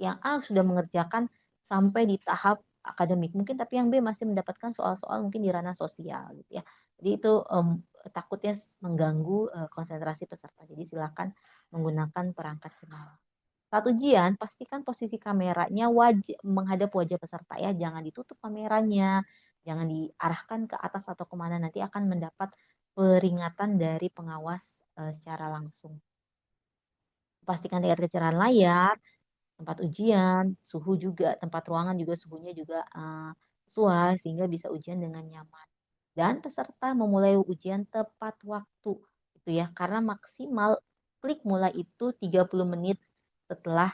Speaker 4: yang A sudah mengerjakan sampai di tahap akademik mungkin, tapi yang B masih mendapatkan soal-soal mungkin di ranah sosial gitu ya. Jadi itu takutnya mengganggu konsentrasi peserta. Jadi silakan menggunakan perangkat cemara. Saat ujian, pastikan posisi kameranya menghadap wajah peserta ya, jangan ditutup kameranya, jangan diarahkan ke atas atau kemana, nanti akan mendapat peringatan dari pengawas secara langsung. Pastikan tingkat kecerahan layar, tempat ujian, suhu juga, tempat ruangan juga suhunya juga sesuai sehingga bisa ujian dengan nyaman. Dan peserta memulai ujian tepat waktu gitu ya, karena maksimal klik mulai itu 30 menit setelah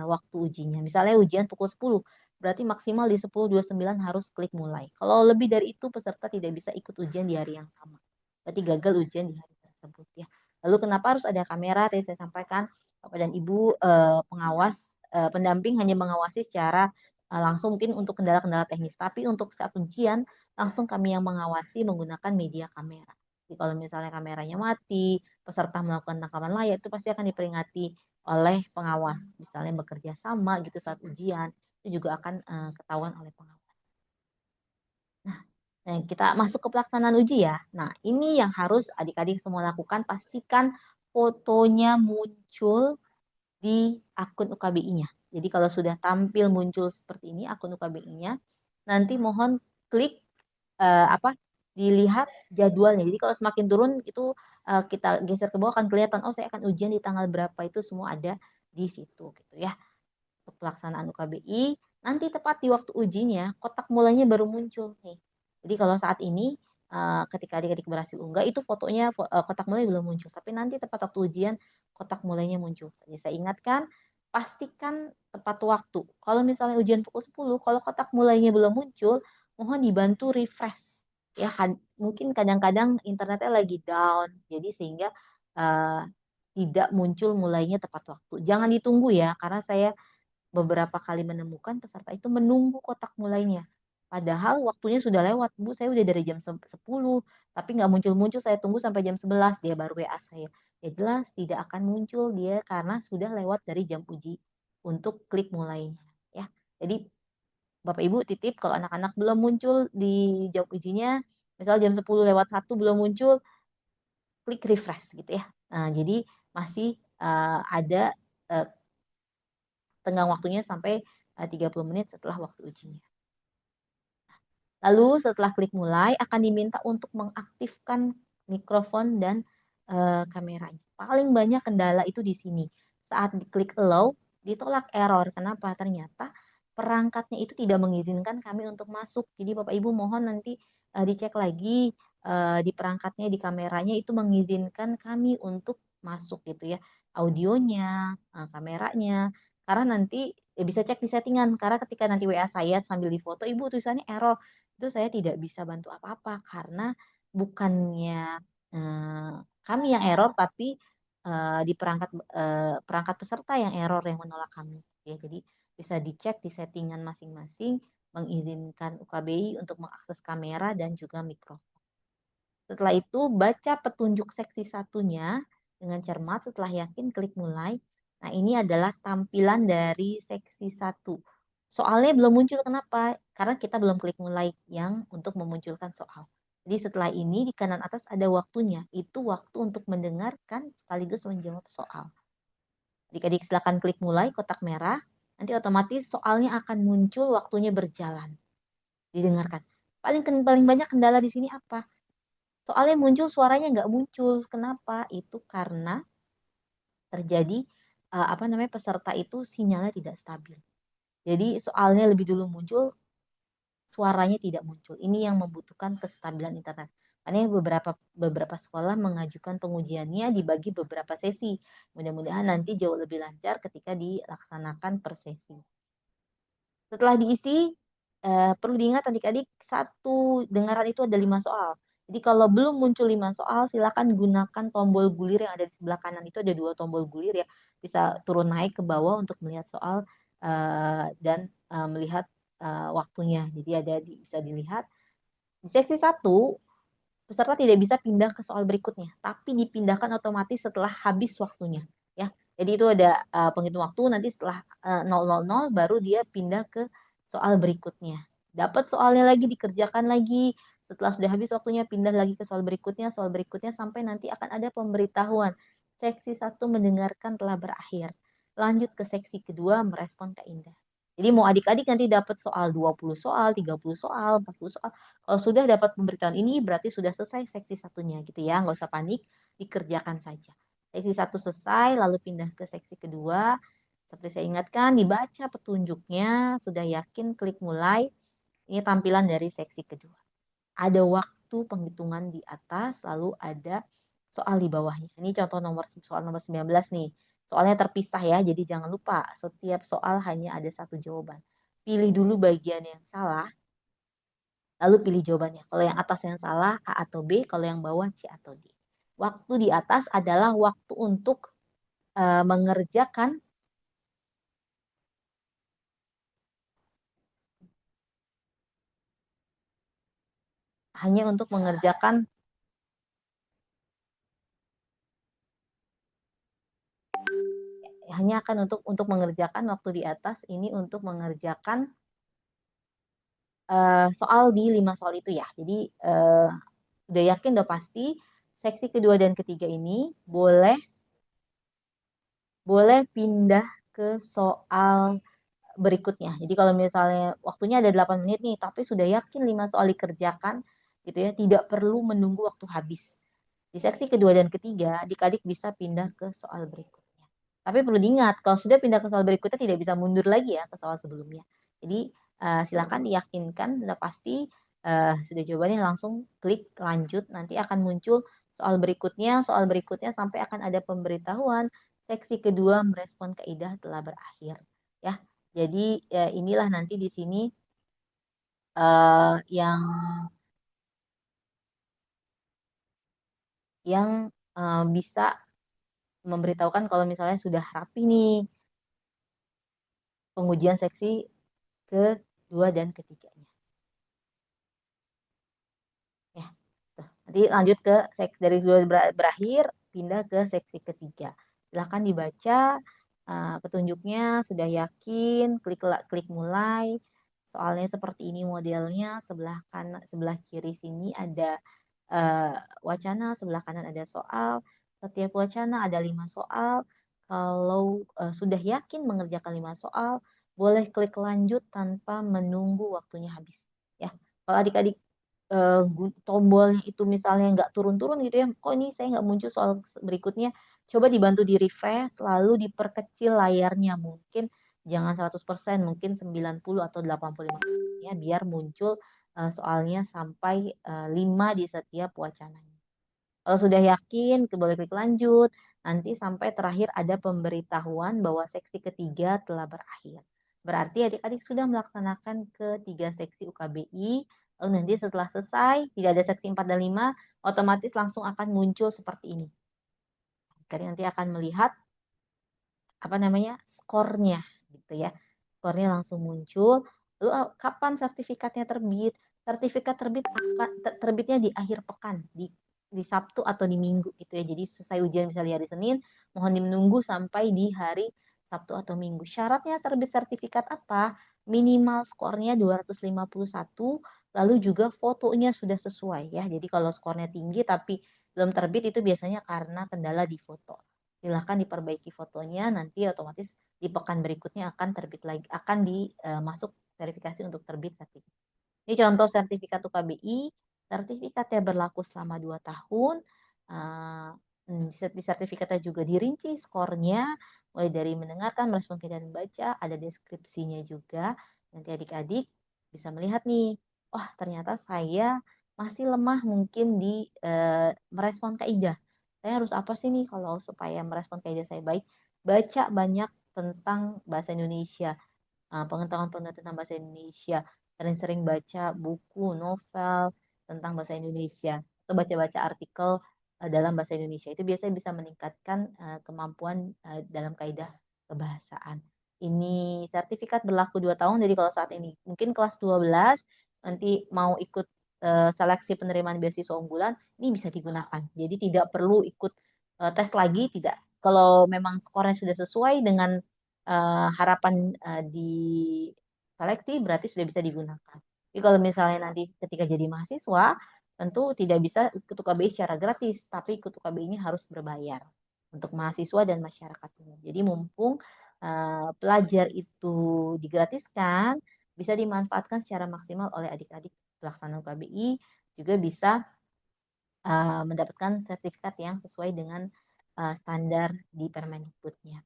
Speaker 4: waktu ujinya. Misalnya ujian pukul 10, berarti maksimal di 10.29 harus klik mulai. Kalau lebih dari itu peserta tidak bisa ikut ujian di hari yang sama. Berarti gagal ujian di hari tersebut ya. Lalu kenapa harus ada kamera? Tadi saya sampaikan Bapak dan Ibu pengawas pendamping hanya mengawasi secara langsung mungkin untuk kendala-kendala teknis, tapi untuk saat ujian langsung kami yang mengawasi menggunakan media kamera. Jadi kalau misalnya kameranya mati, peserta melakukan tangkapan layar itu pasti akan diperingati oleh pengawas. Misalnya bekerja sama gitu saat ujian, itu juga akan ketahuan oleh pengawas. Nah, kita masuk ke pelaksanaan uji ya. Nah, ini yang harus adik-adik semua lakukan, pastikan fotonya muncul di akun UKBI-nya. Jadi kalau sudah tampil muncul seperti ini akun UKBI-nya, nanti mohon klik dilihat jadwalnya. Jadi kalau semakin turun itu kita geser ke bawah akan kelihatan oh saya akan ujian di tanggal berapa, itu semua ada di situ gitu ya. Untuk pelaksanaan UKBI, nanti tepat di waktu ujinya kotak mulainya baru muncul nih. Jadi kalau saat ini ketika adik-adik berhasil unggah itu fotonya kotak mulai belum muncul, tapi nanti tepat waktu ujian kotak mulainya muncul. Jadi saya ingatkan, pastikan tepat waktu. Kalau misalnya ujian pukul 10, kalau kotak mulainya belum muncul, mohon dibantu refresh. Ya, mungkin kadang-kadang internetnya lagi down, jadi sehingga tidak muncul mulainya tepat waktu. Jangan ditunggu ya, karena saya beberapa kali menemukan peserta itu menunggu kotak mulainya. Padahal waktunya sudah lewat, Bu, saya udah dari jam 10, tapi nggak muncul-muncul, saya tunggu sampai jam 11, dia baru WA saya. Ya jelas tidak akan muncul dia karena sudah lewat dari jam uji untuk klik mulainya. Ya, jadi Bapak Ibu titip kalau anak-anak belum muncul di jam ujinya, misal jam 10 lewat 1 belum muncul, klik refresh gitu ya. Nah, jadi masih ada tenggang waktunya sampai 30 menit setelah waktu ujinya. Lalu setelah klik mulai akan diminta untuk mengaktifkan mikrofon dan kameranya. Paling banyak kendala itu di sini. Saat diklik allow ditolak error. Kenapa? Ternyata perangkatnya itu tidak mengizinkan kami untuk masuk. Jadi Bapak Ibu mohon nanti dicek lagi di perangkatnya, di kameranya itu mengizinkan kami untuk masuk gitu ya. Audionya, kameranya. Karena nanti bisa cek di settingan. Karena ketika nanti WA saya sambil difoto, Ibu tulisannya error. Itu saya tidak bisa bantu apa-apa karena bukannya kami yang error, tapi di perangkat peserta yang error yang menolak kami. Ya, jadi bisa dicek di settingan masing-masing mengizinkan UKBI untuk mengakses kamera dan juga mikrofon. Setelah itu baca petunjuk seksi satunya dengan cermat. Setelah yakin klik mulai. Nah, ini adalah tampilan dari seksi 1. Soalnya belum muncul, kenapa? Karena kita belum klik mulai yang untuk memunculkan soal. Jadi setelah ini di kanan atas ada waktunya. Itu waktu untuk mendengarkan sekaligus menjawab soal. Adik-adik silakan klik mulai kotak merah. Nanti otomatis soalnya akan muncul, waktunya berjalan. Didengarkan. Paling banyak kendala di sini apa? Soalnya muncul suaranya nggak muncul. Kenapa? Itu karena terjadi peserta itu sinyalnya tidak stabil. Jadi soalnya lebih dulu muncul, suaranya tidak muncul. Ini yang membutuhkan kestabilan internet. Makanya beberapa sekolah mengajukan pengujiannya dibagi beberapa sesi. Mudah-mudahan nanti jauh lebih lancar ketika dilaksanakan per sesi. Setelah diisi, perlu diingat adik-adik, satu dengaran itu ada 5 soal. Jadi kalau belum muncul 5 soal, silakan gunakan tombol gulir yang ada di sebelah kanan. Itu ada 2 tombol gulir ya. Bisa turun naik ke bawah untuk melihat soal dan melihat waktunya. Jadi bisa dilihat. Di seksi 1, peserta tidak bisa pindah ke soal berikutnya, tapi dipindahkan otomatis setelah habis waktunya. Ya. Jadi itu ada penghitung waktu, nanti setelah 000 baru dia pindah ke soal berikutnya. Dapat soalnya lagi, dikerjakan lagi. Setelah sudah habis waktunya, pindah lagi ke soal berikutnya, sampai nanti akan ada pemberitahuan. Seksi 1 mendengarkan telah berakhir. Lanjut ke seksi kedua, merespon keindah. Jadi mau adik-adik nanti dapat soal 20 soal, 30 soal, 40 soal. Kalau sudah dapat pemberitahuan ini berarti sudah selesai seksi satunya gitu ya. Nggak usah panik, dikerjakan saja. Seksi 1 selesai, lalu pindah ke seksi kedua. Seperti saya ingatkan, dibaca petunjuknya, sudah yakin klik mulai. Ini tampilan dari seksi kedua. Ada waktu penghitungan di atas, lalu ada soal di bawahnya. Ini contoh soal nomor 19 nih. Soalnya terpisah ya, jadi jangan lupa setiap soal hanya ada satu jawaban. Pilih dulu bagian yang salah, lalu pilih jawabannya. Kalau yang atas yang salah, A atau B. Kalau yang bawah, C atau D. Waktu di atas adalah waktu untuk mengerjakan hanya untuk mengerjakan hanya akan untuk mengerjakan waktu di atas ini untuk mengerjakan soal di 5 soal itu ya. Jadi udah yakin udah pasti seksi kedua dan ketiga ini boleh pindah ke soal berikutnya. Jadi kalau misalnya waktunya ada 8 menit nih, tapi sudah yakin 5 soal dikerjakan gitu ya, tidak perlu menunggu waktu habis. Di seksi kedua dan ketiga, adik-adik bisa pindah ke soal berikutnya. Tapi perlu diingat, kalau sudah pindah ke soal berikutnya tidak bisa mundur lagi ya ke soal sebelumnya. Jadi silakan diyakinkan, sudah pasti sudah jawabannya langsung klik lanjut. Nanti akan muncul soal berikutnya sampai akan ada pemberitahuan seksi kedua merespon kaidah telah berakhir. Ya, jadi inilah nanti di sini yang bisa memberitahukan kalau misalnya sudah rapi nih pengujian seksi kedua dan ketiganya. Ya, tuh. Nanti lanjut ke seksi dari kedua berakhir, pindah ke seksi ketiga. Silahkan dibaca petunjuknya, sudah yakin, klik mulai. Soalnya seperti ini modelnya, sebelah kanan, sebelah kiri sini ada wacana, sebelah kanan ada soal. Setiap wacana ada 5 soal. Kalau sudah yakin mengerjakan 5 soal, boleh klik lanjut tanpa menunggu waktunya habis. Ya, kalau adik-adik tombolnya itu misalnya nggak turun-turun gitu ya, kok ini saya nggak muncul soal berikutnya, coba dibantu di refresh, lalu diperkecil layarnya, mungkin jangan 100%, mungkin 90 atau 85% ya, biar muncul soalnya sampai 5 di setiap wacananya. Kalau sudah yakin, boleh klik lanjut. Nanti sampai terakhir ada pemberitahuan bahwa seksi ketiga telah berakhir. Berarti adik-adik sudah melaksanakan ketiga seksi UKBI. Lalu nanti setelah selesai, tidak ada seksi 4 dan 5, otomatis langsung akan muncul seperti ini. Kalian nanti akan melihat skornya gitu ya. Skornya langsung muncul. Lalu kapan sertifikatnya terbit? Sertifikat terbitnya di akhir pekan, di Sabtu atau di Minggu gitu ya. Jadi selesai ujian misalnya hari Senin, mohon menunggu sampai di hari Sabtu atau Minggu. Syaratnya terbit sertifikat apa? Minimal skornya 251, lalu juga fotonya sudah sesuai ya. Jadi kalau skornya tinggi tapi belum terbit itu biasanya karena kendala di foto. Silahkan diperbaiki fotonya, nanti otomatis di pekan berikutnya akan terbit lagi, akan dimasuk verifikasi untuk terbit sertifikat. Ini contoh sertifikat UKBI, sertifikatnya berlaku selama 2 tahun. Di sertifikatnya juga dirinci skornya, mulai dari mendengarkan, merespon dan membaca, ada deskripsinya juga. Nanti adik-adik bisa melihat nih, wah ternyata saya masih lemah mungkin di merespon kaidah. Saya harus apa sih nih kalau supaya merespon kaidah saya baik? Baca banyak tentang bahasa Indonesia, pengetahuan tentang bahasa Indonesia, sering-sering baca buku, novel tentang bahasa Indonesia, atau baca-baca artikel dalam bahasa Indonesia. Itu biasanya bisa meningkatkan kemampuan dalam kaidah kebahasaan. Ini sertifikat berlaku 2 tahun, jadi kalau saat ini mungkin kelas 12, nanti mau ikut seleksi penerimaan beasiswa unggulan, ini bisa digunakan. Jadi tidak perlu ikut tes lagi, tidak. Kalau memang skornya sudah sesuai dengan harapan di seleksi berarti sudah bisa digunakan. Jadi kalau misalnya nanti ketika jadi mahasiswa, tentu tidak bisa ikut UKBI secara gratis, tapi ikut UKBI-nya harus berbayar untuk mahasiswa dan masyarakat umum. Jadi mumpung pelajar itu digratiskan, bisa dimanfaatkan secara maksimal oleh adik-adik pelaksana UKBI, juga bisa mendapatkan sertifikat yang sesuai dengan standar di Permendikbudnya.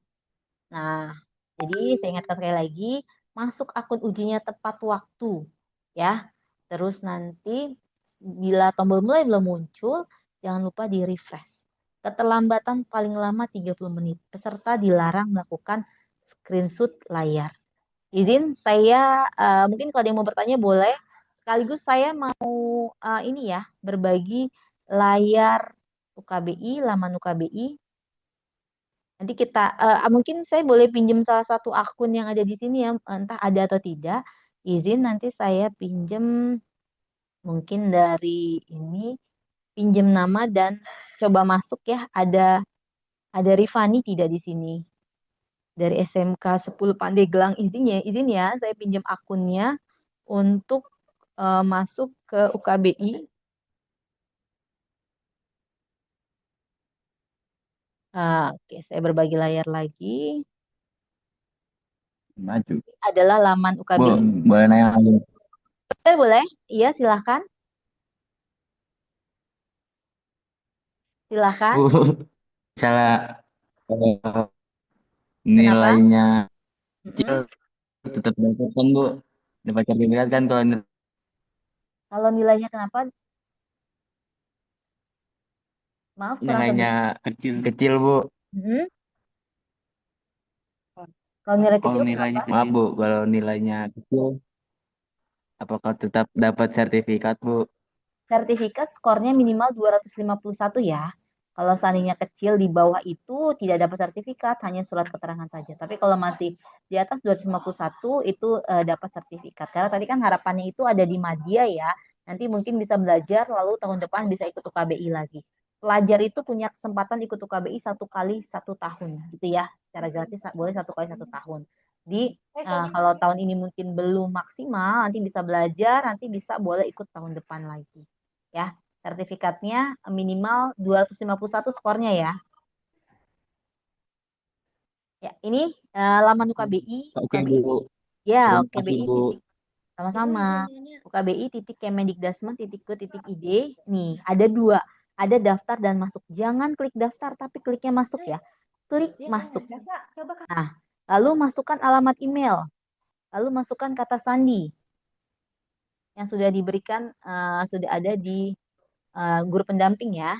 Speaker 4: Nah, jadi saya ingatkan sekali lagi, masuk akun ujinya tepat waktu, ya. Terus nanti bila tombol mulai belum muncul, jangan lupa di refresh. Keterlambatan paling lama 30 menit. Peserta dilarang melakukan screenshot layar. Izin saya mungkin kalau ada yang mau bertanya boleh. Sekaligus saya mau ini ya, berbagi layar UKBI, laman UKBI. Nanti kita mungkin saya boleh pinjam salah satu akun yang ada di sini ya, entah ada atau tidak. Izin nanti saya pinjam mungkin dari ini, pinjam nama dan coba masuk ya. Ada Rifani tidak di sini? Dari SMK 10 Pandeglang, izin ya, saya pinjam akunnya untuk masuk ke UKBI. Oke, saya berbagi layar lagi.
Speaker 2: Maju.
Speaker 4: Adalah laman
Speaker 2: Bu,
Speaker 4: UKBI.
Speaker 2: boleh nanya lagi?
Speaker 4: Boleh? Iya, silahkan. Silahkan.
Speaker 2: Bu, misalnya
Speaker 4: Kenapa?
Speaker 2: nilainya kecil
Speaker 4: Mm-mm.
Speaker 2: tetap dapat kan Bu? Dapat sertifikat kan kalau
Speaker 4: Kalau nilainya kenapa? Maaf, kurang
Speaker 2: nilainya kecil Bu.
Speaker 4: Mm-mm. Kalau nilai
Speaker 2: Kalau
Speaker 4: kecil
Speaker 2: nilainya
Speaker 4: kenapa?
Speaker 2: maaf Bu, kalau nilainya kecil apakah tetap dapat sertifikat Bu?
Speaker 4: Sertifikat skornya minimal 251 ya. Kalau seandainya kecil di bawah itu tidak dapat sertifikat, hanya surat keterangan saja. Tapi kalau masih di atas 251 itu dapat sertifikat. Karena tadi kan harapannya itu ada di Madya ya. Nanti mungkin bisa belajar, lalu tahun depan bisa ikut UKBI lagi. Pelajar itu punya kesempatan ikut UKBI 1 kali 1 tahun gitu ya. Secara gratis boleh 1 kali 1 tahun. Di kalau tahun ini mungkin belum maksimal, nanti bisa belajar, nanti bisa boleh ikut tahun depan lagi. Ya, sertifikatnya minimal 251 skornya ya. Ya, ini laman UKBI,
Speaker 2: Oke
Speaker 4: UKBI.
Speaker 2: Bu,
Speaker 4: Ya,
Speaker 2: terima kasih
Speaker 4: UKBI
Speaker 2: Bu.
Speaker 4: titik sama-sama. UKBI titik Kemendikdasmen.go.id. Nih, ada dua. Ada daftar dan masuk. Jangan klik daftar, tapi kliknya masuk ya. Klik masuk. Nah, lalu masukkan alamat email. Lalu masukkan kata sandi yang sudah diberikan, sudah ada di guru pendamping ya.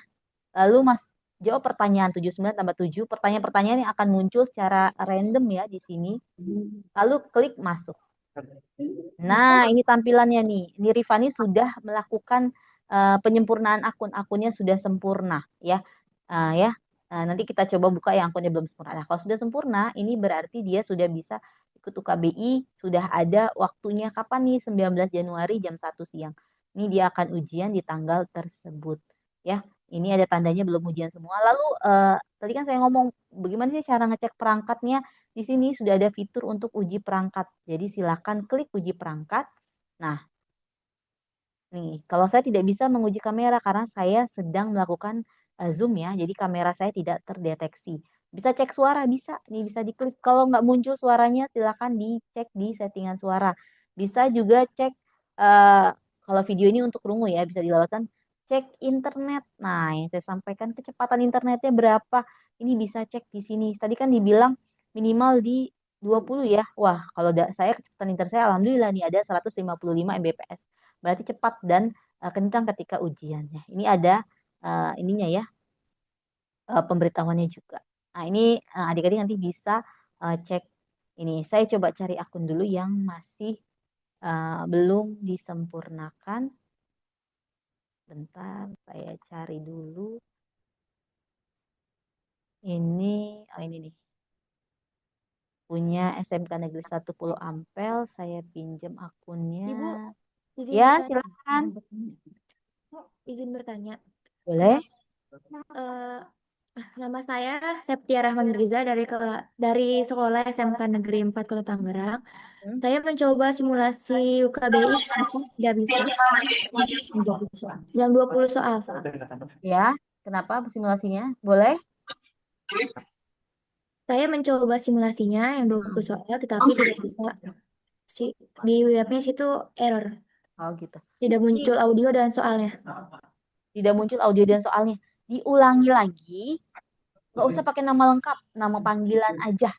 Speaker 4: Lalu jawab pertanyaan 79 tambah 7. Pertanyaan-pertanyaan yang akan muncul secara random ya di sini. Lalu klik masuk. Nah, ini tampilannya nih. Ini Rifani sudah melakukan penyempurnaan akun-akunnya sudah sempurna ya. Ya. Nanti kita coba buka yang akunnya belum sempurna. Nah, kalau sudah sempurna, ini berarti dia sudah bisa ikut UKBI, sudah ada waktunya kapan nih 19 Januari jam 1 siang. Ini dia akan ujian di tanggal tersebut ya. Ini ada tandanya belum ujian semua. Lalu tadi kan saya ngomong bagaimana sih cara ngecek perangkatnya? Di sini sudah ada fitur untuk uji perangkat. Jadi silakan klik uji perangkat. Nah, nih kalau saya tidak bisa menguji kamera karena saya sedang melakukan Zoom ya. Jadi kamera saya tidak terdeteksi. Bisa cek suara, bisa. Nih bisa diklik. Kalau nggak muncul suaranya silakan dicek di settingan suara. Bisa juga cek kalau video ini untuk rungu ya, bisa dilewatkan cek internet. Nah, yang saya sampaikan kecepatan internetnya berapa? Ini bisa cek di sini. Tadi kan dibilang minimal di 20 ya. Wah, kalau saya kecepatan internet saya alhamdulillah nih ada 155 Mbps. Berarti cepat dan kencang ketika ujiannya. Ini ada ininya ya, pemberitahuannya juga. Nah, ini adik-adik nanti bisa cek ini. Saya coba cari akun dulu yang masih belum disempurnakan. Bentar, saya cari dulu. Ini nih. Punya SMK Negeri 1 Pulau Ampel, saya pinjam akunnya.
Speaker 8: Ibu, izin
Speaker 4: Ya,
Speaker 8: bertanya.
Speaker 4: silakan.
Speaker 8: Izin bertanya.
Speaker 4: Boleh?
Speaker 8: Nama saya Septia Rahman Riza dari Sekolah SMK Negeri 4 Kota Tangerang.
Speaker 4: Hmm?
Speaker 8: Saya mencoba simulasi UKBI, tidak bisa. Yang 20 soal.
Speaker 4: Ya, kenapa simulasinya? Boleh?
Speaker 8: Saya mencoba simulasinya yang 20 soal, tetapi tidak bisa. Di webnya situ error.
Speaker 4: Oh gitu.
Speaker 8: Tidak muncul audio dan soalnya.
Speaker 4: Tidak muncul audio dan soalnya. Diulangi lagi, nggak usah pakai nama lengkap, nama panggilan aja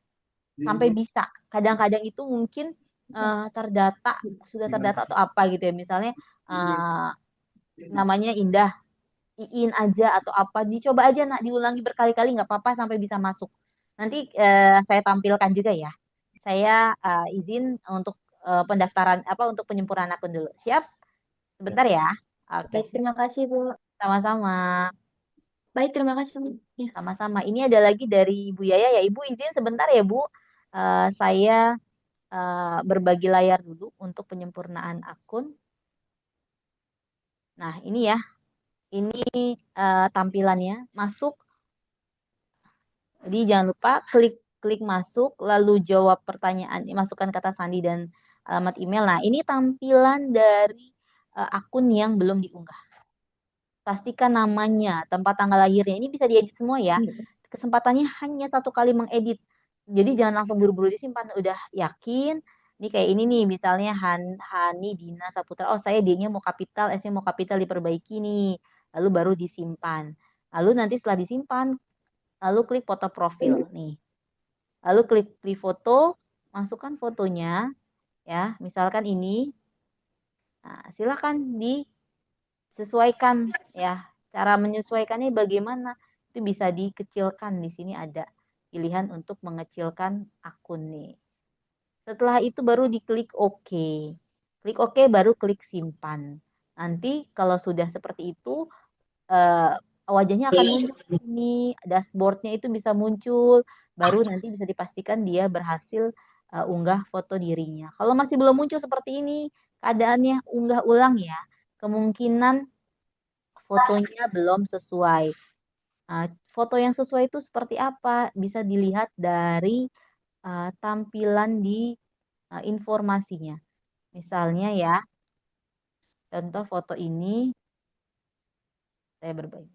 Speaker 4: sampai bisa. Kadang-kadang itu mungkin sudah terdata atau apa gitu ya. Misalnya namanya Indah, Iin aja atau apa. Dicoba aja nak diulangi berkali-kali nggak apa-apa sampai bisa masuk. Nanti saya tampilkan juga ya. Saya izin untuk pendaftaran untuk penyempurnaan akun dulu. Siap? Sebentar ya. Oke,
Speaker 8: Baik, terima kasih, Bu.
Speaker 4: sama-sama.
Speaker 8: Baik, terima kasih, Bu. Ya.
Speaker 4: Sama-sama. Ini ada lagi dari Ibu Yaya ya. Ibu izin sebentar ya, Bu. Saya berbagi layar dulu untuk penyempurnaan akun. Nah, ini ya. Ini tampilannya. Masuk. Jadi jangan lupa klik masuk, lalu jawab pertanyaan, masukkan kata sandi dan alamat email. Nah, ini tampilan dari akun yang belum diunggah. Pastikan namanya, tempat tanggal lahirnya. Ini bisa diedit semua ya. Kesempatannya hanya 1 kali mengedit. Jadi jangan langsung buru-buru disimpan. Udah yakin, ini kayak ini nih, misalnya Hani Dina Saputra. Oh, saya D-nya mau kapital, S-nya mau kapital, diperbaiki nih. Lalu baru disimpan. Lalu nanti setelah disimpan, lalu klik foto profil nih. Lalu klik di foto, masukkan fotonya ya, misalkan ini. Nah, silakan disesuaikan ya. Cara menyesuaikannya bagaimana? Itu bisa dikecilkan. Di sini ada pilihan untuk mengecilkan akun nih. Setelah itu baru diklik OK. Klik OK baru klik simpan. Nanti kalau sudah seperti itu wajahnya akan muncul di sini, dashboardnya itu bisa muncul, baru nanti bisa dipastikan dia berhasil unggah foto dirinya. Kalau masih belum muncul seperti ini, keadaannya unggah ulang ya, kemungkinan fotonya belum sesuai. Foto yang sesuai itu seperti apa? Bisa dilihat dari tampilan di informasinya. Misalnya ya, contoh foto ini, saya berbagi.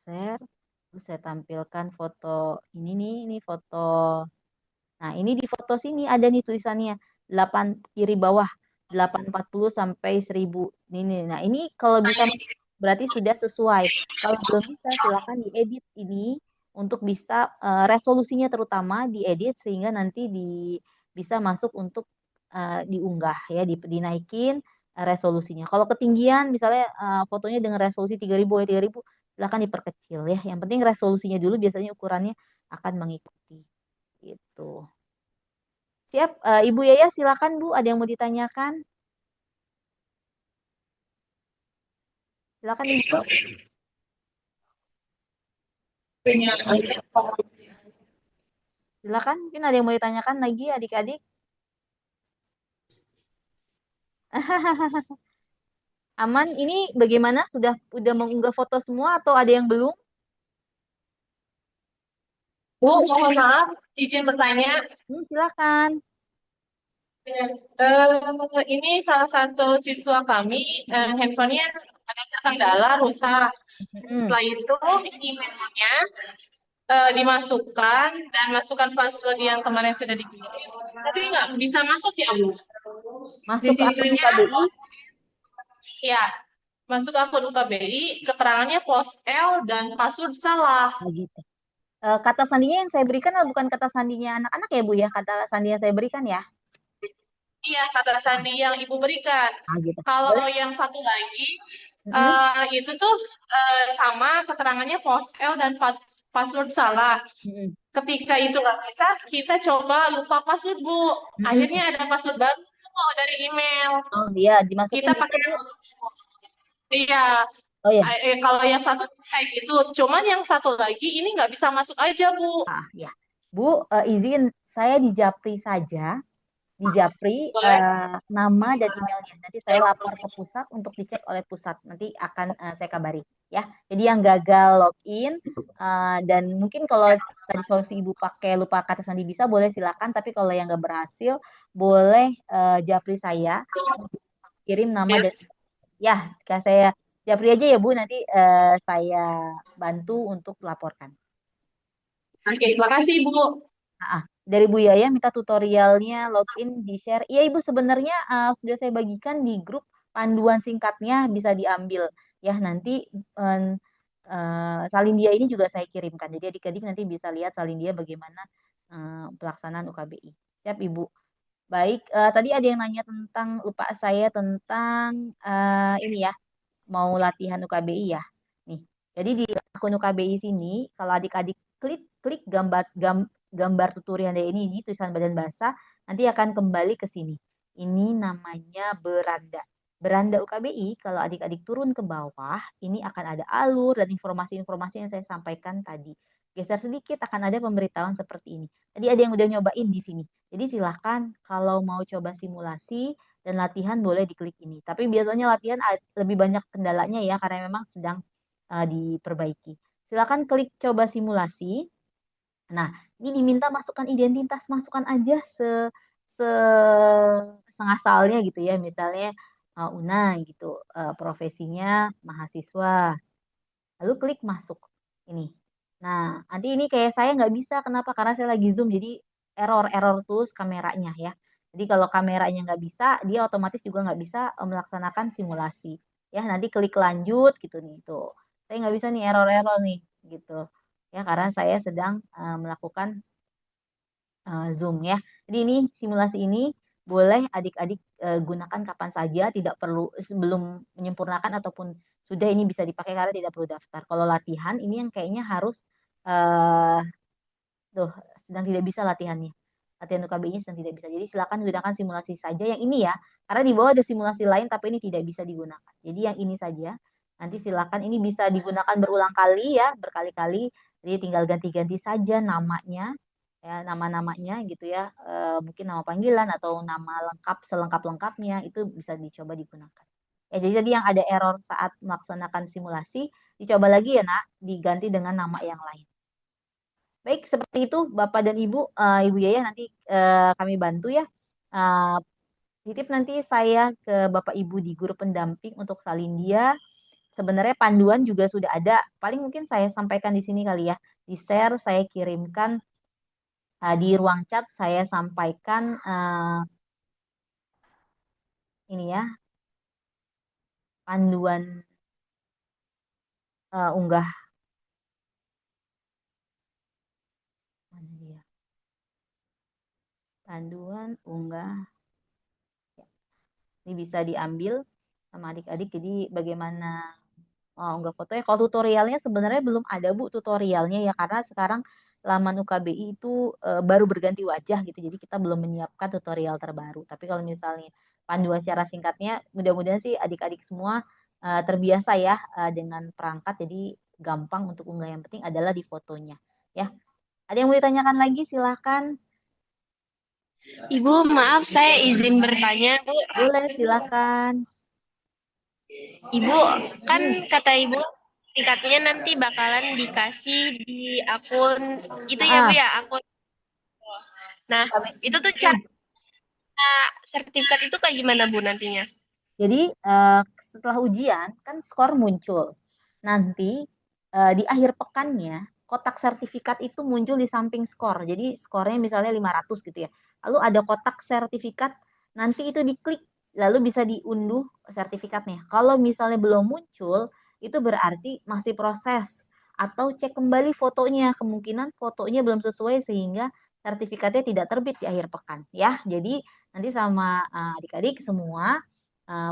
Speaker 4: Share, terus saya tampilkan foto ini foto. Nah, ini di foto sini ada nih tulisannya 8 kiri bawah 840 sampai 1000. Ini. Nah, ini kalau bisa berarti sudah sesuai. Kalau belum bisa silakan diedit ini untuk bisa resolusinya terutama diedit sehingga nanti bisa masuk untuk diunggah ya, dinaikin resolusinya. Kalau ketinggian misalnya fotonya dengan resolusi 3000 ya 3000 silakan diperkecil ya. Yang penting resolusinya dulu, biasanya ukurannya akan mengikuti. Gitu. Siap, Ibu Yaya silakan Bu, ada yang mau ditanyakan? Silakan Ibu. Silakan, mungkin ada yang mau ditanyakan lagi adik-adik? Aman, ini bagaimana? Sudah mengunggah foto semua atau ada yang belum?
Speaker 9: Bu, mohon maaf, izin bertanya.
Speaker 4: Silakan.
Speaker 9: Ini salah satu siswa kami, handphonenya ada terkendala, rusak. Setelah itu, emailnya dimasukkan dan masukkan password yang kemarin sudah dikirim. Tapi nggak bisa masuk ya, Bu?
Speaker 4: Masuk
Speaker 9: Di
Speaker 4: ke akun
Speaker 9: situnya,
Speaker 4: UKBI?
Speaker 9: ya, masuk akun UKBI, keterangannya post L dan password salah.
Speaker 4: Gitu. Kata sandinya yang saya berikan bukan kata sandinya anak-anak ya Bu ya? Kata sandi yang saya berikan ya?
Speaker 9: Iya, kata sandi yang Ibu berikan.
Speaker 4: Gitu.
Speaker 9: Kalau yang satu lagi, itu tuh sama keterangannya post L dan password salah. Ketika itu nggak bisa, kita coba lupa password, Bu. Akhirnya ada password baru dari email.
Speaker 4: Oh iya, dimasukin
Speaker 9: Kita
Speaker 4: bisa,
Speaker 9: pakai
Speaker 4: Bu?
Speaker 9: Iya.
Speaker 4: Oh ya.
Speaker 9: Kalau yang satu kayak gitu, cuman yang satu lagi ini nggak bisa masuk aja, Bu.
Speaker 4: Ya. Bu, izin saya di Japri saja. di Japri nama dan emailnya. Nanti saya lapor ke pusat untuk dicek oleh pusat. Nanti akan saya kabari ya. Jadi yang gagal login dan mungkin kalau tadi solusi Ibu pakai lupa kata sandi bisa boleh silakan. Tapi kalau yang nggak berhasil boleh Japri saya kirim nama dan ya saya Japri aja ya Bu. Nanti saya bantu untuk laporkan.
Speaker 9: Oke, makasih Ibu.
Speaker 4: Dari Bu Yaya minta tutorialnya login di share. Iya Ibu sebenarnya sudah saya bagikan di grup panduan singkatnya bisa diambil ya nanti salin dia ini juga saya kirimkan. Jadi adik-adik nanti bisa lihat salin dia bagaimana pelaksanaan UKBI. Siap Ibu. Baik, tadi ada yang nanya tentang lupa saya tentang ini ya mau latihan UKBI ya. Nih, jadi di akun UKBI sini kalau adik-adik klik gambar tutorial ini tulisan badan bahasa nanti akan kembali ke sini. Ini namanya beranda. Beranda UKBI kalau adik-adik turun ke bawah ini akan ada alur dan informasi-informasi yang saya sampaikan tadi. Geser sedikit akan ada pemberitahuan seperti ini. Tadi ada yang udah nyobain di sini. Jadi silahkan kalau mau coba simulasi dan latihan boleh diklik ini. Tapi biasanya latihan lebih banyak kendalanya ya karena memang sedang diperbaiki. Silakan klik coba simulasi. Nah, ini diminta masukkan identitas, masukkan aja sengasalnya gitu ya. Misalnya Una gitu, profesinya mahasiswa. Lalu klik masuk. Ini. Nah, nanti ini kayak saya nggak bisa. Kenapa? Karena saya lagi zoom, jadi error terus kameranya ya. Jadi kalau kameranya nggak bisa, dia otomatis juga nggak bisa melaksanakan simulasi. Ya, nanti klik lanjut gitu nih. Tuh. Saya nggak bisa nih error nih gitu. Ya, karena saya sedang melakukan Zoom ya. Jadi ini simulasi ini boleh adik-adik gunakan kapan saja, tidak perlu sebelum menyempurnakan ataupun sudah ini bisa dipakai karena tidak perlu daftar. Kalau latihan ini yang kayaknya harus sedang tidak bisa latihannya. Latihan UKB-nya sedang tidak bisa. Jadi silakan gunakan simulasi saja yang ini ya. Karena di bawah ada simulasi lain tapi ini tidak bisa digunakan. Jadi yang ini saja. Nanti silakan ini bisa digunakan berulang kali ya, berkali-kali. Jadi tinggal ganti-ganti saja namanya ya nama-namanya gitu ya mungkin nama panggilan atau nama lengkap selengkap-lengkapnya itu bisa dicoba digunakan ya jadi yang ada error saat melaksanakan simulasi dicoba lagi ya nak diganti dengan nama yang lain baik seperti itu Bapak dan Ibu Ibu Yaya nanti kami bantu ya titip nanti saya ke Bapak Ibu di guru pendamping untuk Salindia sebenarnya panduan juga sudah ada paling mungkin saya sampaikan di sini kali ya di share saya kirimkan di ruang chat saya sampaikan ini ya panduan unggah mana dia panduan unggah ya. Ini bisa diambil sama adik-adik jadi bagaimana unggah fotonya kalau tutorialnya sebenarnya belum ada Bu tutorialnya ya karena sekarang laman UKBI itu baru berganti wajah gitu jadi kita belum menyiapkan tutorial terbaru tapi kalau misalnya panduan secara singkatnya mudah-mudahan sih adik-adik semua terbiasa ya dengan perangkat jadi gampang untuk unggah yang penting adalah di fotonya ya ada yang mau ditanyakan lagi silahkan
Speaker 10: Ibu maaf saya izin bertanya Bu
Speaker 4: boleh silakan
Speaker 10: Ibu kan kata Ibu tiketnya nanti bakalan dikasih di akun itu ya Bu ya akun. Nah itu tuh cara sertifikat itu kayak gimana Bu nantinya?
Speaker 4: Jadi setelah ujian kan skor muncul. Nanti di akhir pekannya kotak sertifikat itu muncul di samping skor. Jadi skornya misalnya 500 gitu ya. Lalu ada kotak sertifikat, nanti itu diklik lalu bisa diunduh sertifikatnya. Kalau misalnya belum muncul, itu berarti masih proses atau cek kembali fotonya. Kemungkinan fotonya belum sesuai sehingga sertifikatnya tidak terbit di akhir pekan ya. Jadi nanti sama adik-adik semua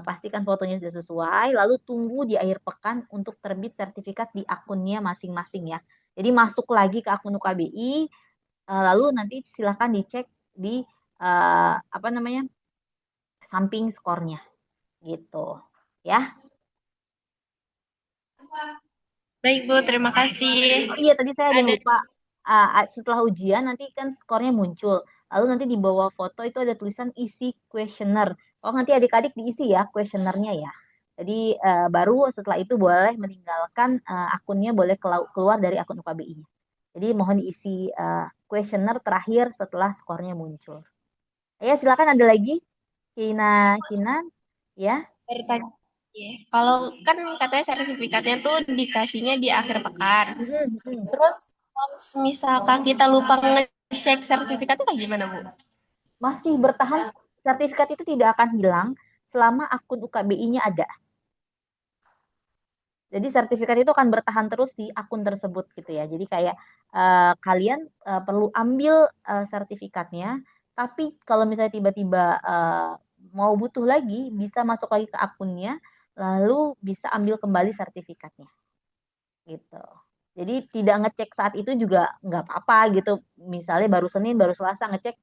Speaker 4: pastikan fotonya sudah sesuai, lalu tunggu di akhir pekan untuk terbit sertifikat di akunnya masing-masing ya. Jadi masuk lagi ke akun UKBI, lalu nanti silahkan dicek di samping skornya, gitu ya.
Speaker 10: Baik Bu, terima kasih.
Speaker 4: Oh iya tadi saya ada yang lupa. Setelah ujian nanti kan skornya muncul. lalu nanti di bawah foto itu ada tulisan isi kuesioner. Oh, nanti adik-adik diisi ya kuesionernya ya. Jadi baru setelah itu boleh meninggalkan akunnya, boleh keluar dari akun UKBI-nya. Jadi mohon diisi kuesioner terakhir setelah skornya muncul. Ya, silakan ada lagi. Kinan, ya.
Speaker 10: Bertanya. Kalau kan katanya sertifikatnya tuh dikasihnya di akhir pekan. Terus kalau misalkan kita lupa ngecek sertifikatnya kayak gimana, Bu?
Speaker 4: Masih bertahan, sertifikat itu tidak akan hilang selama akun UKBI-nya ada. Jadi sertifikat itu akan bertahan terus di akun tersebut gitu ya. Jadi kayak kalian perlu ambil sertifikatnya, tapi kalau misalnya tiba-tiba mau butuh lagi, bisa masuk lagi ke akunnya, lalu bisa ambil kembali sertifikatnya. Gitu. Jadi tidak ngecek saat itu juga nggak apa-apa gitu. Misalnya baru Senin, baru Selasa ngecek,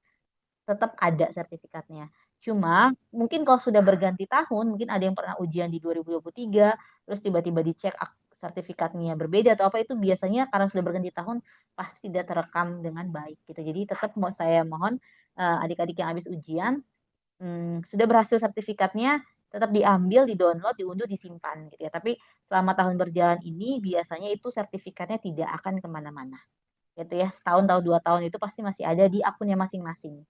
Speaker 4: tetap ada sertifikatnya. Cuma mungkin kalau sudah berganti tahun, mungkin ada yang pernah ujian di 2023, terus tiba-tiba dicek sertifikatnya berbeda atau apa, itu biasanya karena sudah berganti tahun pasti tidak terekam dengan baik gitu. Jadi tetap saya mohon adik-adik yang habis ujian sudah berhasil sertifikatnya, tetap diambil, di-download, diunduh, disimpan gitu ya. Tapi selama tahun berjalan ini biasanya itu sertifikatnya tidak akan kemana-mana gitu ya. Setahun atau 2 tahun itu pasti masih ada di akunnya masing-masing.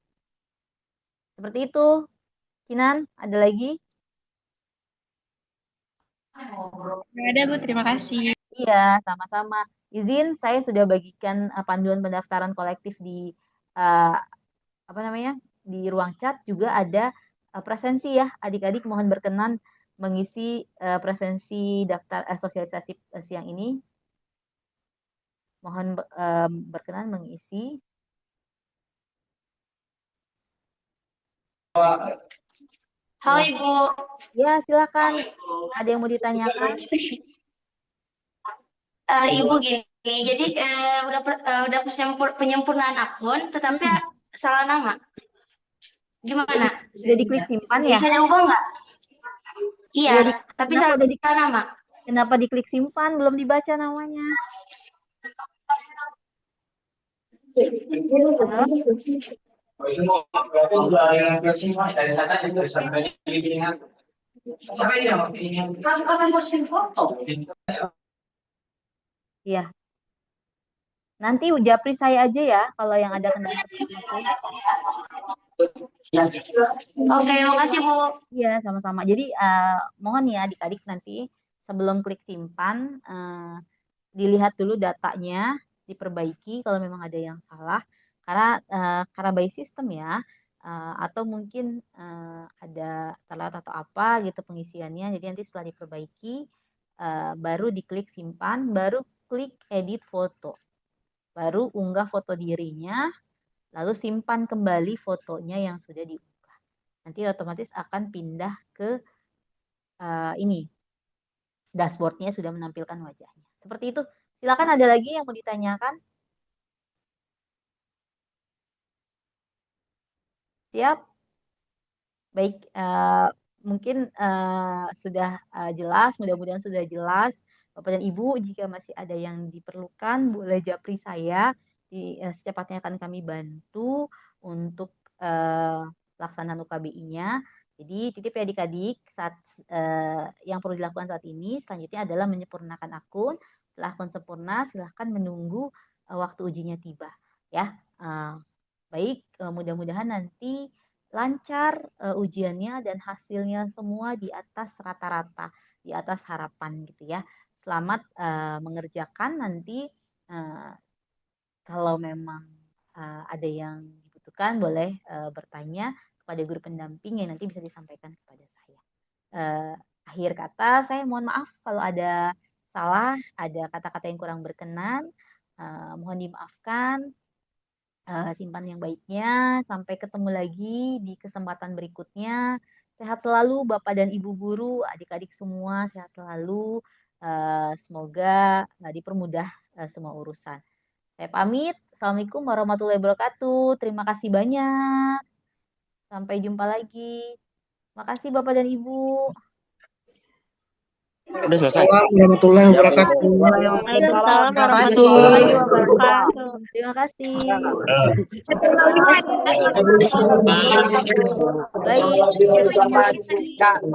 Speaker 4: Seperti itu. Kinan, ada lagi?
Speaker 10: Nggak ada, Bu. Terima kasih.
Speaker 4: Iya, sama-sama. Izin, saya sudah bagikan panduan pendaftaran kolektif di di ruang chat. Juga ada presensi ya. Adik-adik mohon berkenan mengisi presensi daftar sosialisasi siang ini. Mohon berkenan mengisi.
Speaker 11: Halo Ibu.
Speaker 4: Ya, silakan. Ada yang mau ditanyakan?
Speaker 11: Ibu gini, jadi udah penyempurnaan akun, tetapi salah nama. Gimana?
Speaker 4: Sudah diklik simpan ya?
Speaker 11: Bisa diubah nggak? Iya, tapi salah nama.
Speaker 4: Kenapa diklik simpan, belum dibaca namanya? Iya. Nanti japri saya aja ya kalau yang ada kendala.
Speaker 11: Oke, makasih Bu.
Speaker 4: Iya, sama-sama. Jadi mohon ya adik-adik nanti sebelum klik simpan dilihat dulu datanya, diperbaiki kalau memang ada yang salah. Karena by system ya, atau mungkin ada telat atau apa gitu pengisiannya. Jadi nanti setelah diperbaiki baru diklik simpan, baru klik edit foto, baru unggah foto dirinya, lalu simpan kembali fotonya yang sudah diunggah. Nanti otomatis akan pindah ke ini, dashboardnya sudah menampilkan wajahnya. Seperti itu. Silakan, ada lagi yang mau ditanyakan? Siap? Baik, mungkin sudah jelas, mudah-mudahan sudah jelas. Bapak dan Ibu, jika masih ada yang diperlukan, boleh japri saya. Secepatnya akan kami bantu untuk pelaksanaan UKBI-nya. Jadi titip ya adik-adik, yang perlu dilakukan saat ini selanjutnya adalah menyempurnakan akun. Setelah akun sempurna, silahkan menunggu waktu ujinya tiba. Ya, baik, mudah-mudahan nanti lancar ujiannya dan hasilnya semua di atas rata-rata, di atas harapan gitu ya. Selamat mengerjakan. Nanti kalau memang ada yang dibutuhkan boleh bertanya kepada guru pendamping yang nanti bisa disampaikan kepada saya. Akhir kata, saya mohon maaf kalau ada salah, ada kata-kata yang kurang berkenan, mohon dimaafkan. Simpan yang baiknya. Sampai ketemu lagi di kesempatan berikutnya. Sehat selalu Bapak dan Ibu guru, adik-adik semua sehat selalu. Semoga dipermudah semua urusan. Saya pamit. Assalamualaikum warahmatullahi wabarakatuh. Terima kasih banyak. Sampai jumpa lagi. Makasih Bapak dan Ibu.
Speaker 5: Udah selesai.
Speaker 12: Assalamualaikum warahmatullahi wabarakatuh.
Speaker 10: Waalaikumsalam warahmatullahi wabarakatuh.
Speaker 4: Terima kasih.
Speaker 2: Baik.
Speaker 4: Baik.